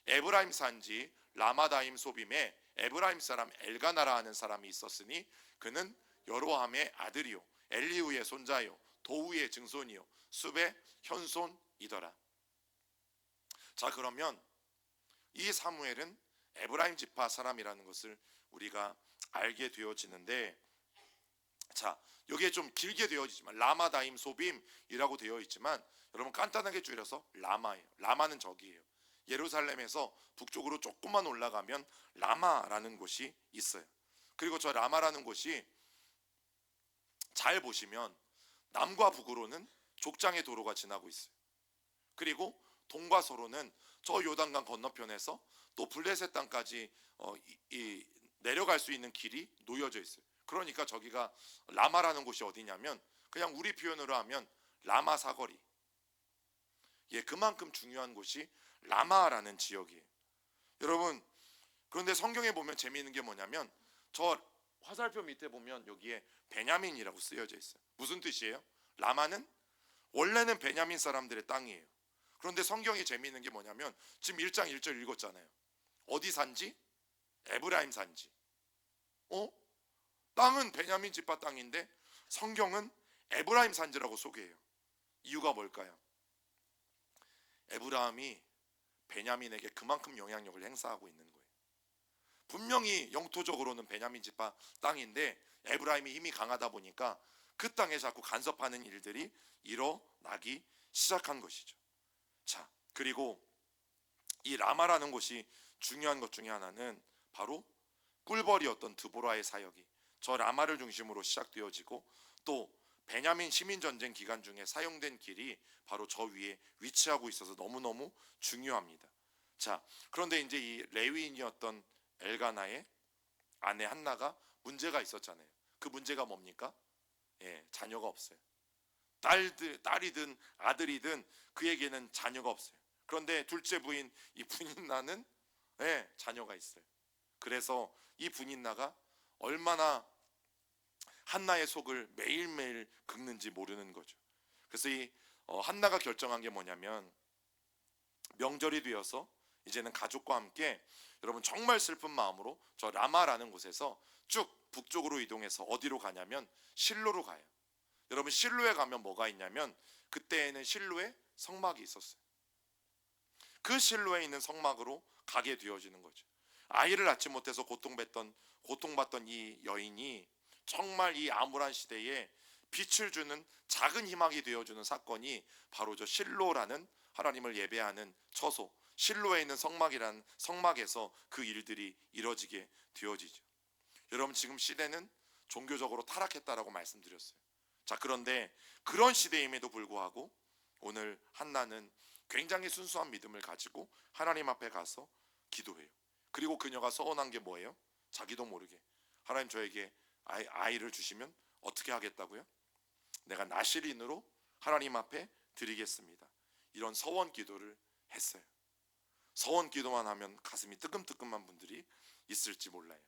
에브라임 산지 라마다임 소빔에 에브라임 사람 엘가나라 하는 사람이 있었으니 그는 여로함의 아들이요 엘리후의 손자요 도우의 증손이요 숲의 현손이더라. 자, 그러면 이 사무엘은 에브라임 지파 사람이라는 것을 우리가 알게 되어지는데, 자, 여기에 좀 길게 되어지지만 라마다임 소빔이라고 되어 있지만 여러분 간단하게 줄여서 라마예요. 라마는 저기예요. 예루살렘에서 북쪽으로 조금만 올라가면 라마라는 곳이 있어요. 그리고 저 라마라는 곳이 잘 보시면 남과 북으로는 족장의 도로가 지나고 있어요. 그리고 동과 서로는 저 요단강 건너편에서 또 블레셋 땅까지 내려갈 수 있는 길이 놓여져 있어요. 그러니까 저기가 라마라는 곳이 어디냐면 그냥 우리 표현으로 하면 라마 사거리. 예, 그만큼 중요한 곳이 라마라는 지역이에요. 여러분, 그런데 성경에 보면 재미있는 게 뭐냐면 저 화살표 밑에 보면 여기에 베냐민이라고 쓰여져 있어요. 무슨 뜻이에요? 라마는 원래는 베냐민 사람들의 땅이에요. 그런데 성경이 재미있는 게 뭐냐면 지금 1장 1절 읽었잖아요. 어디 산지? 에브라임 산지. 땅은 베냐민 지파 땅인데 성경은 에브라임 산지라고 소개해요. 이유가 뭘까요? 에브라임이 베냐민에게 그만큼 영향력을 행사하고 있는 거예요. 분명히 영토적으로는 베냐민 지파 땅인데 에브라임이 힘이 강하다 보니까 그 땅에 자꾸 간섭하는 일들이 일어나기 시작한 것이죠. 자, 그리고 이 라마라는 곳이 중요한 것 중에 하나는 바로 꿀벌이었던 드보라의 사역이 저 라마를 중심으로 시작되어지고 또 베냐민 시민전쟁 기간 중에 사용된 길이 바로 저 위에 위치하고 있어서 너무너무 중요합니다. 자, 그런데 이제 이 레위인이었던 엘가나의 아내 한나가 문제가 있었잖아요. 그 문제가 뭡니까? 예, 자녀가 없어요. 딸이든 아들이든 그에게는 자녀가 없어요. 그런데 둘째 부인 이 분인나는 자녀가 있어요. 그래서 이 분인나가 얼마나 한나의 속을 매일매일 긁는지 모르는 거죠. 그래서 이 한나가 결정한 게 뭐냐면 명절이 되어서 이제는 가족과 함께 여러분 정말 슬픈 마음으로 저 라마라는 곳에서 쭉 북쪽으로 이동해서 어디로 가냐면 실로로 가요. 여러분 실로에 가면 뭐가 있냐면 그때에는 실로에 성막이 있었어요. 그 실로에 있는 성막으로 가게 되어지는 거죠. 아이를 낳지 못해서 고통받던 이 여인이 정말 이 암울한 시대에 빛을 주는 작은 희망이 되어주는 사건이 바로 저 실로라는 하나님을 예배하는 처소, 실로에 있는 성막이라는 성막에서 그 일들이 이뤄지게 되어지죠. 여러분 지금 시대는 종교적으로 타락했다라고 말씀드렸어요. 자, 그런데 그런 시대임에도 불구하고 오늘 한나는 굉장히 순수한 믿음을 가지고 하나님 앞에 가서 기도해요. 그리고 그녀가 서원한 게 뭐예요? 자기도 모르게 하나님 저에게 아이를 주시면 어떻게 하겠다고요? 내가 나실인으로 하나님 앞에 드리겠습니다. 이런 서원 기도를 했어요. 서원 기도만 하면 가슴이 뜨끔뜨끔한 분들이 있을지 몰라요.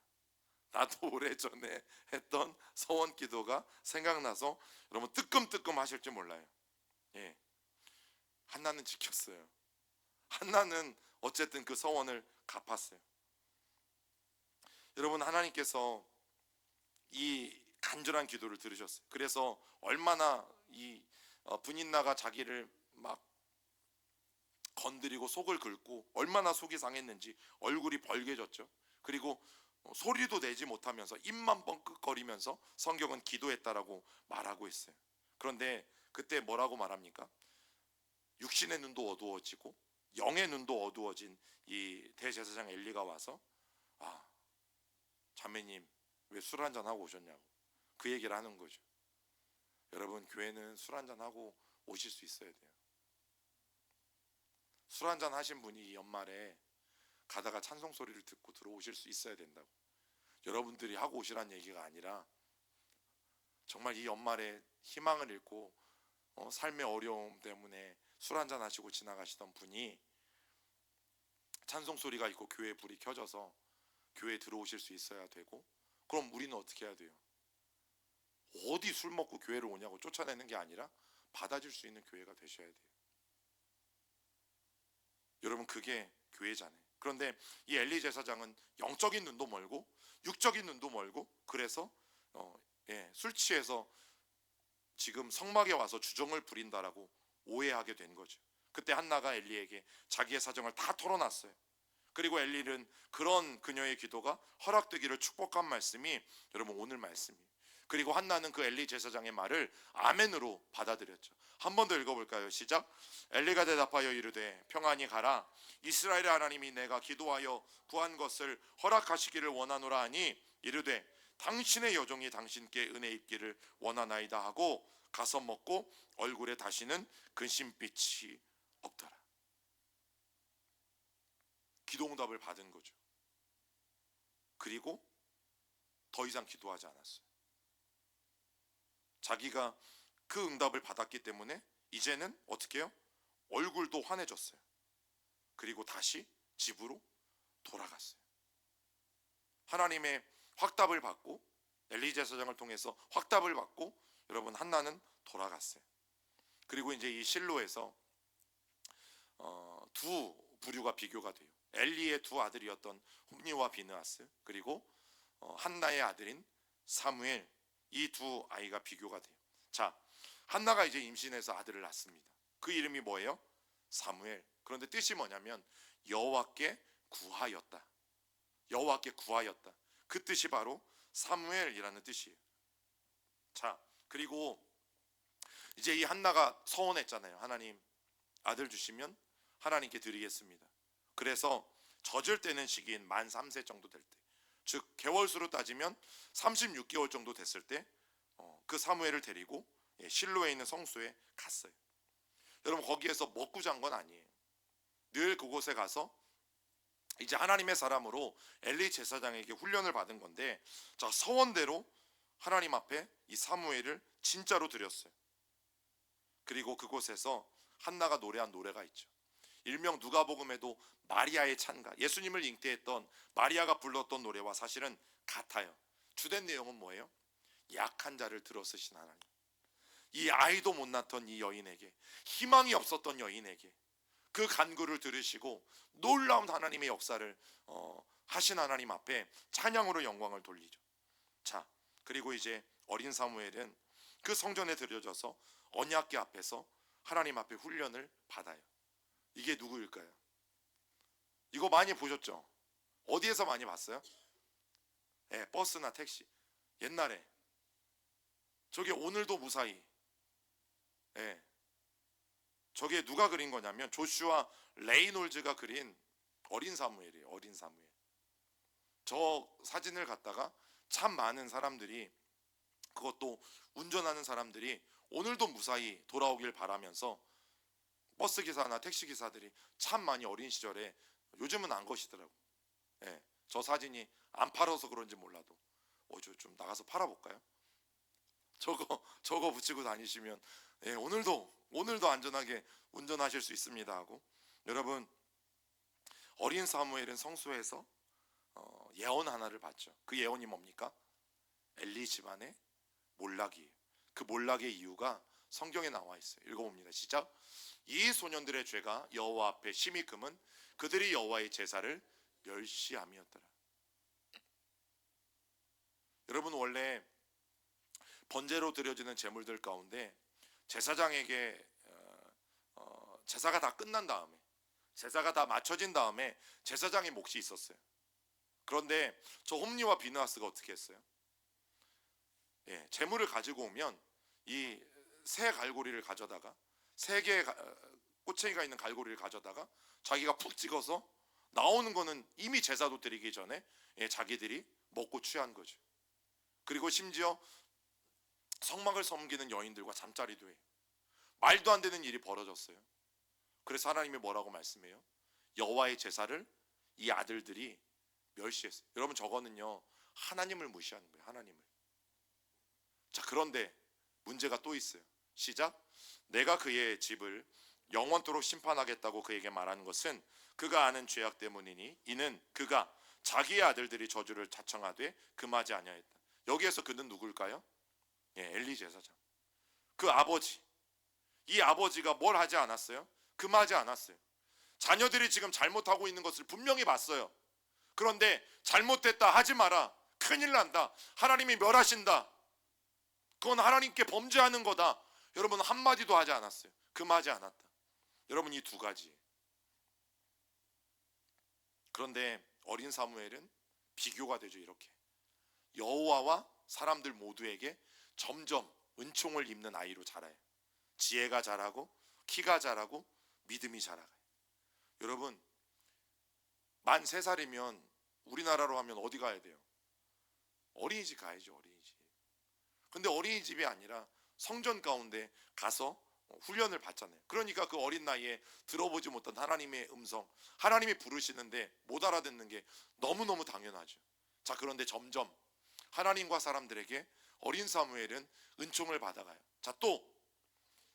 나도 오래전에 했던 서원 기도가 생각나서 여러분 뜨끔뜨끔 하실지 몰라요. 예, 한나는 지켰어요. 한나는 어쨌든 그 서원을 갚았어요. 여러분 하나님께서 이 간절한 기도를 들으셨어요. 그래서 얼마나 이 분인나가 자기를 막 건드리고 속을 긁고 얼마나 속이 상했는지 얼굴이 벌개졌죠. 그리고 소리도 내지 못하면서 입만 뻥끗거리면서 성경은 기도했다라고 말하고 있어요. 그런데 그때 뭐라고 말합니까? 육신의 눈도 어두워지고 영의 눈도 어두워진 이 대제사장 엘리가 와서 자매님 왜 술 한잔 하고 오셨냐고 그 얘기를 하는 거죠. 여러분 교회는 술 한잔 하고 오실 수 있어야 돼요. 술 한잔 하신 분이 이 연말에 가다가 찬송 소리를 듣고 들어오실 수 있어야 된다고. 여러분들이 하고 오시란 얘기가 아니라 정말 이 연말에 희망을 잃고 삶의 어려움 때문에 술 한잔 하시고 지나가시던 분이 찬송 소리가 있고 교회에 불이 켜져서 교회에 들어오실 수 있어야 되고, 그럼 우리는 어떻게 해야 돼요? 어디 술 먹고 교회를 오냐고 쫓아내는 게 아니라 받아줄 수 있는 교회가 되셔야 돼요. 여러분, 그게 교회잖아요. 그런데 이 엘리 제사장은 영적인 눈도 멀고 육적인 눈도 멀고, 그래서 술 취해서 지금 성막에 와서 주정을 부린다라고 오해하게 된 거죠. 그때 한나가 엘리에게 자기의 사정을 다 털어놨어요. 그리고 엘리는 그런 그녀의 기도가 허락되기를 축복한 말씀이 여러분 오늘 말씀이에요. 그리고 한나는 그 엘리 제사장의 말을 아멘으로 받아들였죠. 한 번 더 읽어볼까요? 시작. 엘리가 대답하여 이르되 평안히 가라. 이스라엘의 하나님이 내가 기도하여 구한 것을 허락하시기를 원하노라 하니 이르되 당신의 여종이 당신께 은혜 입기를 원하나이다 하고 가서 먹고 얼굴에 다시는 근심빛이 없더라. 기도응답을 받은 거죠. 그리고 더 이상 기도하지 않았어요. 자기가 그 응답을 받았기 때문에 이제는 어떻게 해요? 얼굴도 환해졌어요. 그리고 다시 집으로 돌아갔어요. 하나님의 확답을 받고, 엘리 제사장을 통해서 확답을 받고 여러분 한나는 돌아갔어요. 그리고 이제 이 실로에서 두 부류가 비교가 돼요. 엘리의 두 아들이었던 홈니와 비느하스, 그리고 한나의 아들인 사무엘, 이 두 아이가 비교가 돼요. 자, 한나가 이제 임신해서 아들을 낳습니다. 그 이름이 뭐예요? 사무엘. 그런데 뜻이 뭐냐면 여호와께 구하였다. 여호와께 구하였다. 그 뜻이 바로 사무엘이라는 뜻이에요. 자, 그리고 이제 이 한나가 서원했잖아요. 하나님, 아들 주시면 하나님께 드리겠습니다. 그래서 젖을 떼는 시기인 만 3세 정도 될 때, 즉 개월수로 따지면 36개월 정도 됐을 때 그 사무엘을 데리고 실로에 있는 성소에 갔어요. 여러분, 거기에서 먹고 잔 건 아니에요. 늘 그곳에 가서 이제 하나님의 사람으로 엘리 제사장에게 훈련을 받은 건데, 자, 서원대로 하나님 앞에 이 사무엘을 진짜로 드렸어요. 그리고 그곳에서 한나가 노래한 노래가 있죠. 일명 누가복음에도 마리아의 찬가, 예수님을 잉태했던 마리아가 불렀던 노래와 사실은 같아요. 주된 내용은 뭐예요? 약한 자를 들어쓰신 하나님, 이 아이도 못 낳던 이 여인에게, 희망이 없었던 여인에게 그 간구를 들으시고 놀라운 하나님의 역사를 하신 하나님 앞에 찬양으로 영광을 돌리죠. 자, 그리고 이제 어린 사무엘은 그 성전에 들여져서 언약궤 앞에서 하나님 앞에 훈련을 받아요. 이게 누구일까요? 이거 많이 보셨죠? 어디에서 많이 봤어요? 버스나 택시. 옛날에 저게 오늘도 무사히, 저게 누가 그린 거냐면 조슈아 레이놀즈가 그린 어린 사무엘이에요. 어린 사무엘. 저 사진을 갖다가 참 많은 사람들이, 그것도 운전하는 사람들이 오늘도 무사히 돌아오길 바라면서 버스 기사나 택시 기사들이 참 많이 어린 시절에, 요즘은 안 거시더라고. 저 사진이 안 팔아서 그런지 몰라도 좀 나가서 팔아볼까요? 저거 붙이고 다니시면 오늘도 안전하게 운전하실 수 있습니다 하고. 여러분, 어린 사무엘은 성소에서 예언 하나를 받죠. 그 예언이 뭡니까? 엘리 집안의 몰락이에요. 그 몰락의 이유가 성경에 나와 있어요. 읽어봅니다. 시작. 이 소년들의 죄가 여호와 앞에 심히 금은 그들이 여호와의 제사를 멸시함이었더라. 여러분, 원래 번제로 드려지는 제물들 가운데 제사장에게 제사가 다 끝난 다음에, 제사가 다 마쳐진 다음에 제사장의 몫이 있었어요. 그런데 저 홈리와 비느하스가 어떻게 했어요? 제물을 가지고 오면 이 새 갈고리를 가져다가, 세 개의 꼬챙이가 있는 갈고리를 가져다가 자기가 푹 찍어서 나오는 거는 이미 제사도 드리기 전에 자기들이 먹고 취한 거죠. 그리고 심지어 성막을 섬기는 여인들과 잠자리도 해요. 말도 안 되는 일이 벌어졌어요. 그래서 하나님이 뭐라고 말씀해요? 여호와의 제사를 이 아들들이 멸시했어요. 여러분, 저거는요 하나님을 무시하는 거예요. 하나님을. 자, 그런데 문제가 또 있어요. 시작. 내가 그의 집을 영원토록 심판하겠다고 그에게 말하는 것은 그가 아는 죄악 때문이니 이는 그가 자기의 아들들이 저주를 자청하되 금하지 아니하였다. 여기에서 그는 누굴까요? 예, 엘리 제사장. 그 아버지. 이 아버지가 뭘 하지 않았어요? 금하지 않았어요. 자녀들이 지금 잘못하고 있는 것을 분명히 봤어요. 그런데 잘못됐다 하지 마라, 큰일 난다, 하나님이 멸하신다, 그건 하나님께 범죄하는 거다, 여러분 한마디도 하지 않았어요. 금하지 않았다. 여러분, 이 두 가지. 그런데 어린 사무엘은 비교가 되죠. 이렇게 여호와와 사람들 모두에게 점점 은총을 입는 아이로 자라요. 지혜가 자라고 키가 자라고 믿음이 자라요. 여러분, 만 3살이면 우리나라로 하면 어디 가야 돼요? 어린이집 가야죠. 어린이집. 근데 어린이집이 아니라 성전 가운데 가서 훈련을 받잖아요. 그러니까 그 어린 나이에 들어보지 못한 하나님의 음성, 하나님이 부르시는데 못 알아듣는 게 너무너무 당연하죠. 자, 그런데 점점 하나님과 사람들에게 어린 사무엘은 은총을 받아가요. 자, 또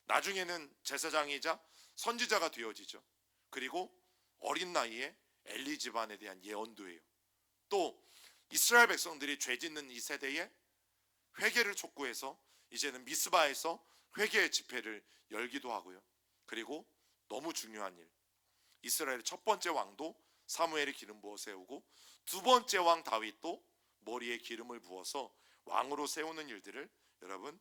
나중에는 제사장이자 선지자가 되어지죠. 그리고 어린 나이에 엘리 집안에 대한 예언도 해요. 또 이스라엘 백성들이 죄 짓는 이 세대에 회개를 촉구해서 이제는 미스바에서 회개의 집회를 열기도 하고요. 그리고 너무 중요한 일, 이스라엘의 첫 번째 왕도 사무엘이 기름 부어 세우고 두 번째 왕 다윗도 머리에 기름을 부어서 왕으로 세우는 일들을 여러분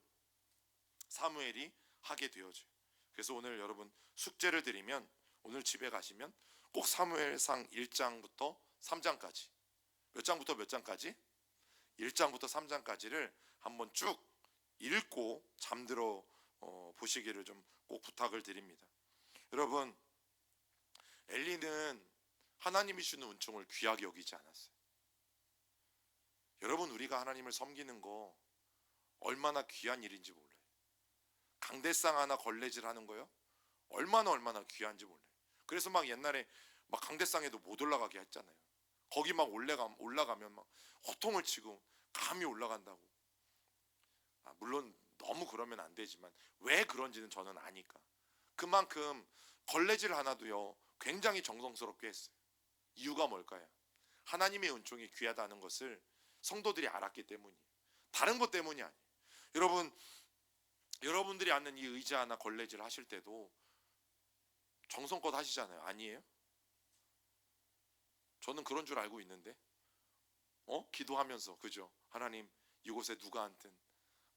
사무엘이 하게 되어져요. 그래서 오늘 여러분 숙제를 드리면, 오늘 집에 가시면 꼭 사무엘상 1장부터 3장까지, 몇 장부터 몇 장까지? 1장부터 3장까지를 한번 쭉 읽고 잠들어 보시기를 좀 꼭 부탁을 드립니다. 여러분, 엘리는 하나님이 주는 은총을 귀하게 여기지 않았어요. 여러분, 우리가 하나님을 섬기는 거 얼마나 귀한 일인지 몰라요. 강대상 하나 걸레질 하는 거요, 얼마나 귀한지 몰라요. 그래서 막 옛날에 막 강대상에도 못 올라가게 했잖아요. 거기 막 올라가면 막 호통을 치고 감히 올라간다고. 물론 너무 그러면 안 되지만 왜 그런지는 저는 아니까. 그만큼 걸레질 하나도요 굉장히 정성스럽게 했어요. 이유가 뭘까요? 하나님의 은총이 귀하다는 것을 성도들이 알았기 때문이에요. 다른 것 때문이 아니에요. 여러분, 여러분들이 앉는 이 의자 하나 걸레질 하실 때도 정성껏 하시잖아요. 아니에요? 저는 그런 줄 알고 있는데, 기도하면서, 그죠? 하나님, 이곳에 누가 앉든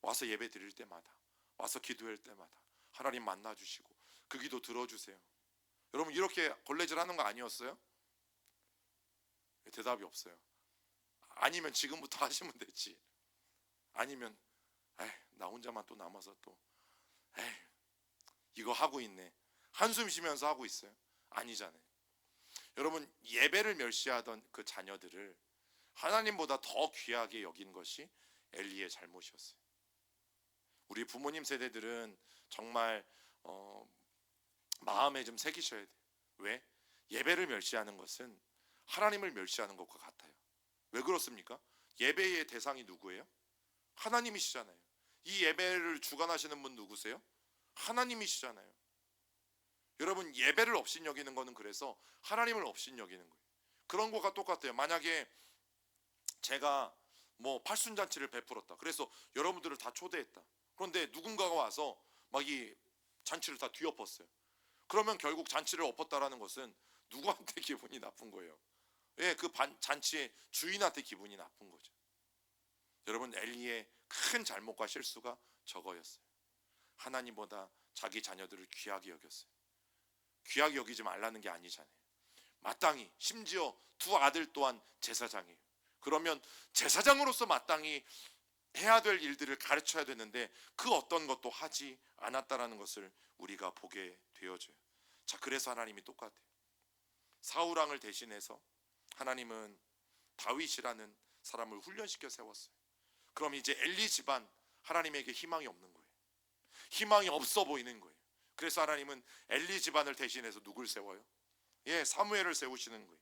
와서 예배 드릴 때마다, 와서 기도할 때마다 하나님 만나주시고 그 기도 들어주세요. 여러분, 이렇게 걸레질 하는 거 아니었어요? 대답이 없어요. 아니면 지금부터 하시면 되지. 아니면 나 혼자만 또 남아서 또 이거 하고 있네, 한숨 쉬면서 하고 있어요? 아니잖아요. 여러분, 예배를 멸시하던 그 자녀들을 하나님보다 더 귀하게 여긴 것이 엘리의 잘못이었어요. 우리 부모님 세대들은 정말 마음에 좀 새기셔야 돼요. 왜? 예배를 멸시하는 것은 하나님을 멸시하는 것과 같아요. 왜 그렇습니까? 예배의 대상이 누구예요? 하나님이시잖아요. 이 예배를 주관하시는 분 누구세요? 하나님이시잖아요. 여러분, 예배를 업신 여기는 거는 그래서 하나님을 업신 여기는 거예요. 그런 것과 똑같아요. 만약에 제가 뭐 팔순잔치를 베풀었다, 그래서 여러분들을 다 초대했다. 그런데 누군가가 와서 막 이 잔치를 다 뒤엎었어요. 그러면 결국 잔치를 엎었다라는 것은 누구한테 기분이 나쁜 거예요? 예, 그 잔치의 주인한테 기분이 나쁜 거죠. 여러분, 엘리의 큰 잘못과 실수가 저거였어요. 하나님보다 자기 자녀들을 귀하게 여겼어요. 귀하게 여기지 말라는 게 아니잖아요. 마땅히, 심지어 두 아들 또한 제사장이에요. 그러면 제사장으로서 마땅히 해야 될 일들을 가르쳐야 되는데 그 어떤 것도 하지 않았다라는 것을 우리가 보게 되어져요. 자, 그래서 하나님이 똑같아요. 사울 왕을 대신해서 하나님은 다윗이라는 사람을 훈련시켜 세웠어요. 그럼 이제 엘리 집안, 하나님에게 희망이 없는 거예요. 희망이 없어 보이는 거예요. 그래서 하나님은 엘리 집안을 대신해서 누굴 세워요? 사무엘을 세우시는 거예요.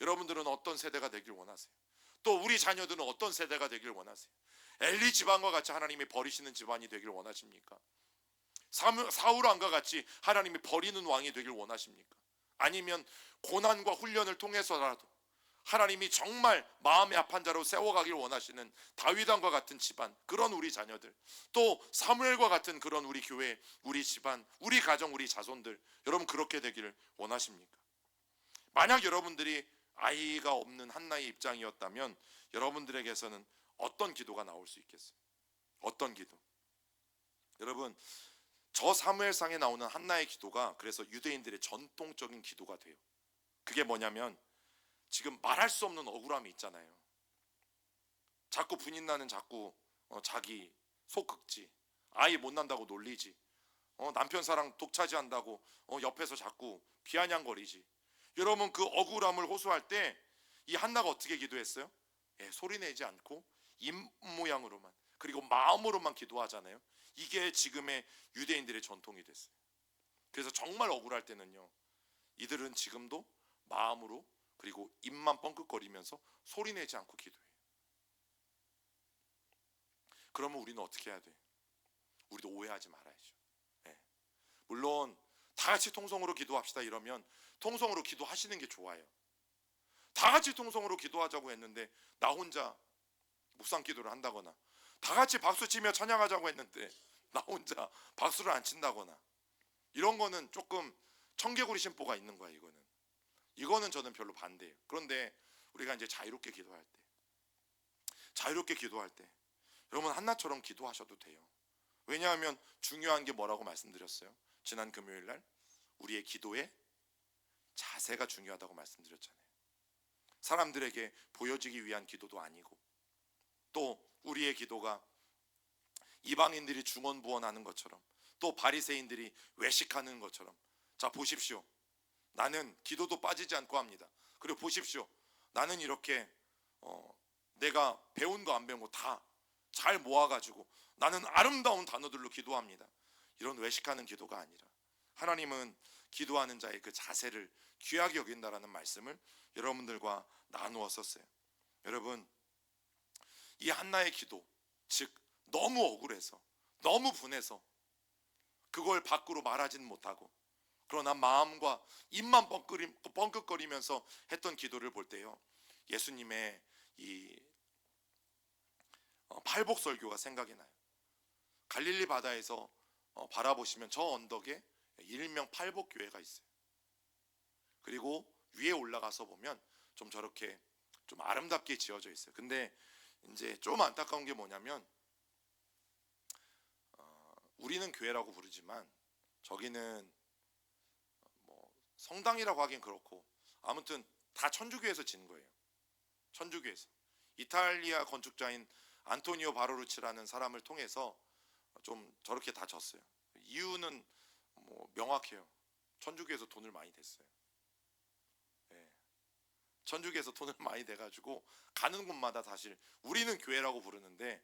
여러분들은 어떤 세대가 되길 원하세요? 또 우리 자녀들은 어떤 세대가 되길 원하세요? 엘리 집안과 같이 하나님이 버리시는 집안이 되길 원하십니까? 사울 왕과 같이 하나님이 버리는 왕이 되길 원하십니까? 아니면 고난과 훈련을 통해서라도 하나님이 정말 마음의 합한 자로 세워가길 원하시는 다윗 왕과 같은 집안, 그런 우리 자녀들, 또 사무엘과 같은 그런 우리 교회, 우리 집안, 우리 가정, 우리 자손들, 여러분 그렇게 되기를 원하십니까? 만약 여러분들이 아이가 없는 한나의 입장이었다면 여러분들에게서는 어떤 기도가 나올 수 있겠어요? 어떤 기도? 여러분, 저 사무엘상에 나오는 한나의 기도가 그래서 유대인들의 전통적인 기도가 돼요. 그게 뭐냐면 지금 말할 수 없는 억울함이 있잖아요. 자꾸 분인 나는 자꾸 자기 속 긁지, 아이 못 난다고 놀리지, 남편 사랑 독차지한다고 옆에서 자꾸 비아냥거리지. 여러분 그 억울함을 호소할 때 이 한나가 어떻게 기도했어요? 소리내지 않고 입 모양으로만, 그리고 마음으로만 기도하잖아요. 이게 지금의 유대인들의 전통이 됐어요. 그래서 정말 억울할 때는요, 이들은 지금도 마음으로 그리고 입만 뻥끗거리면서 소리내지 않고 기도해요. 그러면 우리는 어떻게 해야 돼요? 우리도 오해하지 말아야죠. 물론 다 같이 통성으로 기도합시다 이러면 통성으로 기도하시는 게 좋아요. 다 같이 통성으로 기도하자고 했는데 나 혼자 묵상 기도를 한다거나, 다 같이 박수치며 찬양하자고 했는데 나 혼자 박수를 안 친다거나, 이런 거는 조금 청개구리 심보가 있는 거야. 이거는 저는 별로 반대예요. 그런데 우리가 이제 자유롭게 기도할 때 여러분 한나처럼 기도하셔도 돼요. 왜냐하면 중요한 게 뭐라고 말씀드렸어요? 지난 금요일 날 우리의 기도의 자세가 중요하다고 말씀드렸잖아요. 사람들에게 보여지기 위한 기도도 아니고, 또 우리의 기도가 이방인들이 중언부언하는 것처럼, 또 바리새인들이 외식하는 것처럼, 자 보십시오, 나는 기도도 빠지지 않고 합니다. 그리고 보십시오, 나는 이렇게 내가 배운 거 안 배운 거 다 잘 모아가지고 나는 아름다운 단어들로 기도합니다. 이런 외식하는 기도가 아니라 하나님은 기도하는 자의 그 자세를 귀하게 여긴다라는 말씀을 여러분들과 나누었었어요. 여러분, 이 한나의 기도, 즉 너무 억울해서, 너무 분해서 그걸 밖으로 말하지는 못하고, 그러나 마음과 입만 뻥끗거리면서 했던 기도를 볼 때요, 예수님의 이 팔복설교가 생각이 나요. 갈릴리 바다에서 바라보시면 저 언덕에 일명 팔복교회가 있어요. 그리고 위에 올라가서 보면 좀 저렇게 좀 아름답게 지어져 있어요. 근데 이제 좀 안타까운 게 뭐냐면 우리는 교회라고 부르지만 저기는 뭐 성당이라고 하긴 그렇고, 아무튼 다 천주교에서 진 거예요. 천주교에서 이탈리아 건축자인 안토니오 바로루치라는 사람을 통해서 좀 저렇게 다 졌어요. 이유는 뭐 명확해요. 천주교에서 돈을 많이 댔어요. 천주교에서 돈을 많이 대가지고 가는 곳마다 사실 우리는 교회라고 부르는데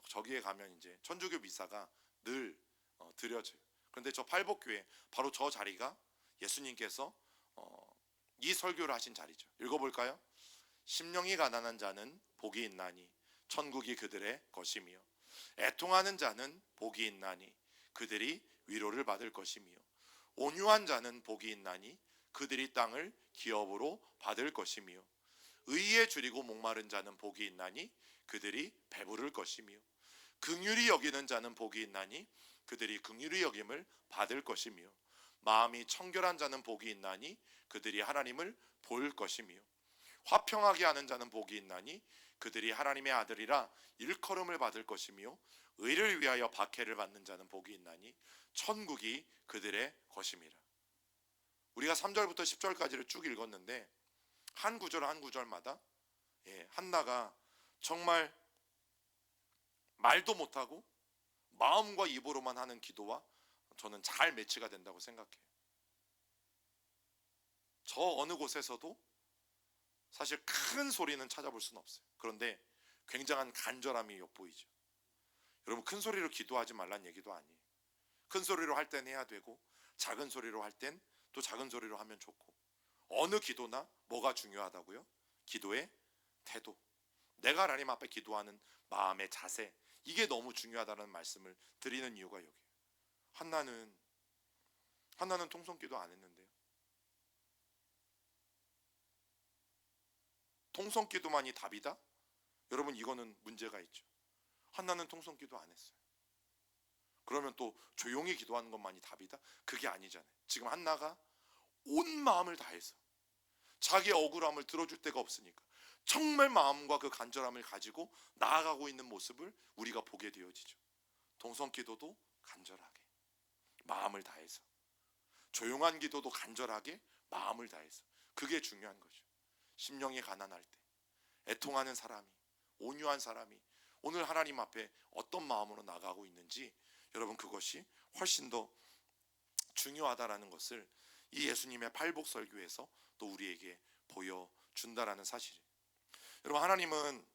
저기에 가면 이제 천주교 미사가 늘 드려져요. 그런데 저 팔복교회 바로 저 자리가 예수님께서 이 설교를 하신 자리죠. 읽어볼까요? 심령이 가난한 자는 복이 있나니 천국이 그들의 것이며, 애통하는 자는 복이 있나니 그들이 위로를 받을 것이며, 온유한 자는 복이 있나니 그들이 땅을 기업으로 받을 것이며, 의에 줄이고 목마른 자는 복이 있나니 그들이 배부를 것이며, 긍휼히 여기는 자는 복이 있나니 그들이 긍휼히 여김을 받을 것이며, 마음이 청결한 자는 복이 있나니 그들이 하나님을 볼 것이며, 화평하게 하는 자는 복이 있나니 그들이 하나님의 아들이라 일컬음을 받을 것이며, 의를 위하여 박해를 받는 자는 복이 있나니 천국이 그들의 것임이라. 우리가 3절부터 10절까지를 쭉 읽었는데 한 구절 한 구절마다 한나가 정말 말도 못하고 마음과 입으로만 하는 기도와 저는 잘 매치가 된다고 생각해요. 저 어느 곳에서도 사실 큰 소리는 찾아볼 수는 없어요. 그런데 굉장한 간절함이 엿보이죠. 여러분, 큰 소리로 기도하지 말란 얘기도 아니에요. 큰 소리로 할 땐 해야 되고 작은 소리로 할 땐 또 작은 소리로 하면 좋고, 어느 기도나 뭐가 중요하다고요? 기도의 태도, 내가 하나님 앞에 기도하는 마음의 자세, 이게 너무 중요하다는 말씀을 드리는 이유가 여기에요. 한나는 통성기도 안 했는데요. 통성기도만이 답이다? 여러분, 이거는 문제가 있죠. 한나는 통성기도 안 했어요. 그러면 또 조용히 기도하는 것만이 답이다? 그게 아니잖아요. 지금 한나가 온 마음을 다해서 자기의 억울함을 들어줄 데가 없으니까 정말 마음과 그 간절함을 가지고 나아가고 있는 모습을 우리가 보게 되어지죠. 통성기도도 간절하게 마음을 다해서, 조용한 기도도 간절하게 마음을 다해서, 그게 중요한 거죠. 심령이 가난할 때 애통하는 사람이, 온유한 사람이 오늘 하나님 앞에 어떤 마음으로 나가고 있는지, 여러분, 그것이 훨씬 더 중요하다라는 것을 이 예수님의 팔복설교에서 또 우리에게 보여준다라는 사실이에요. 여러분, 하나님은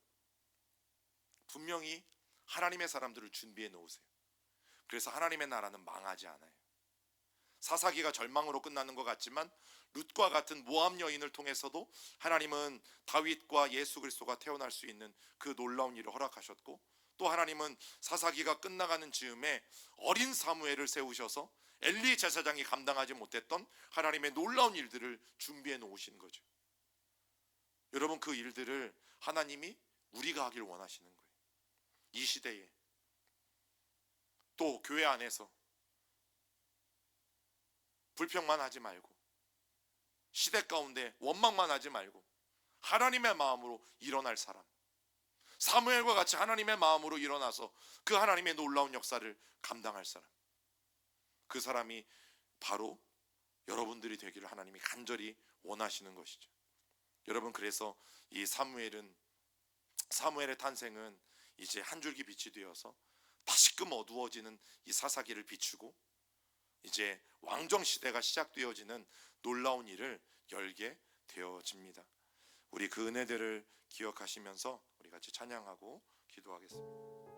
분명히 하나님의 사람들을 준비해 놓으세요. 그래서 하나님의 나라는 망하지 않아요. 사사기가 절망으로 끝나는 것 같지만 룻과 같은 모압 여인을 통해서도 하나님은 다윗과 예수 그리스도가 태어날 수 있는 그 놀라운 일을 허락하셨고, 또 하나님은 사사기가 끝나가는 즈음에 어린 사무엘을 세우셔서 엘리 제사장이 감당하지 못했던 하나님의 놀라운 일들을 준비해 놓으신 거죠. 여러분, 그 일들을 하나님이 우리가 하길 원하시는 거예요. 이 시대에 또 교회 안에서 불평만 하지 말고, 시대 가운데 원망만 하지 말고 하나님의 마음으로 일어날 사람, 사무엘과 같이 하나님의 마음으로 일어나서 그 하나님의 놀라운 역사를 감당할 사람, 그 사람이 바로 여러분들이 되기를 하나님이 간절히 원하시는 것이죠. 여러분, 그래서 이 사무엘의 탄생은 이제 한 줄기 빛이 되어서 다시금 어두워지는 이 사사기를 비추고 이제 왕정 시대가 시작되어지는 놀라운 일을 열게 되어집니다. 우리 그 은혜들을 기억하시면서 우리 같이 찬양하고 기도하겠습니다.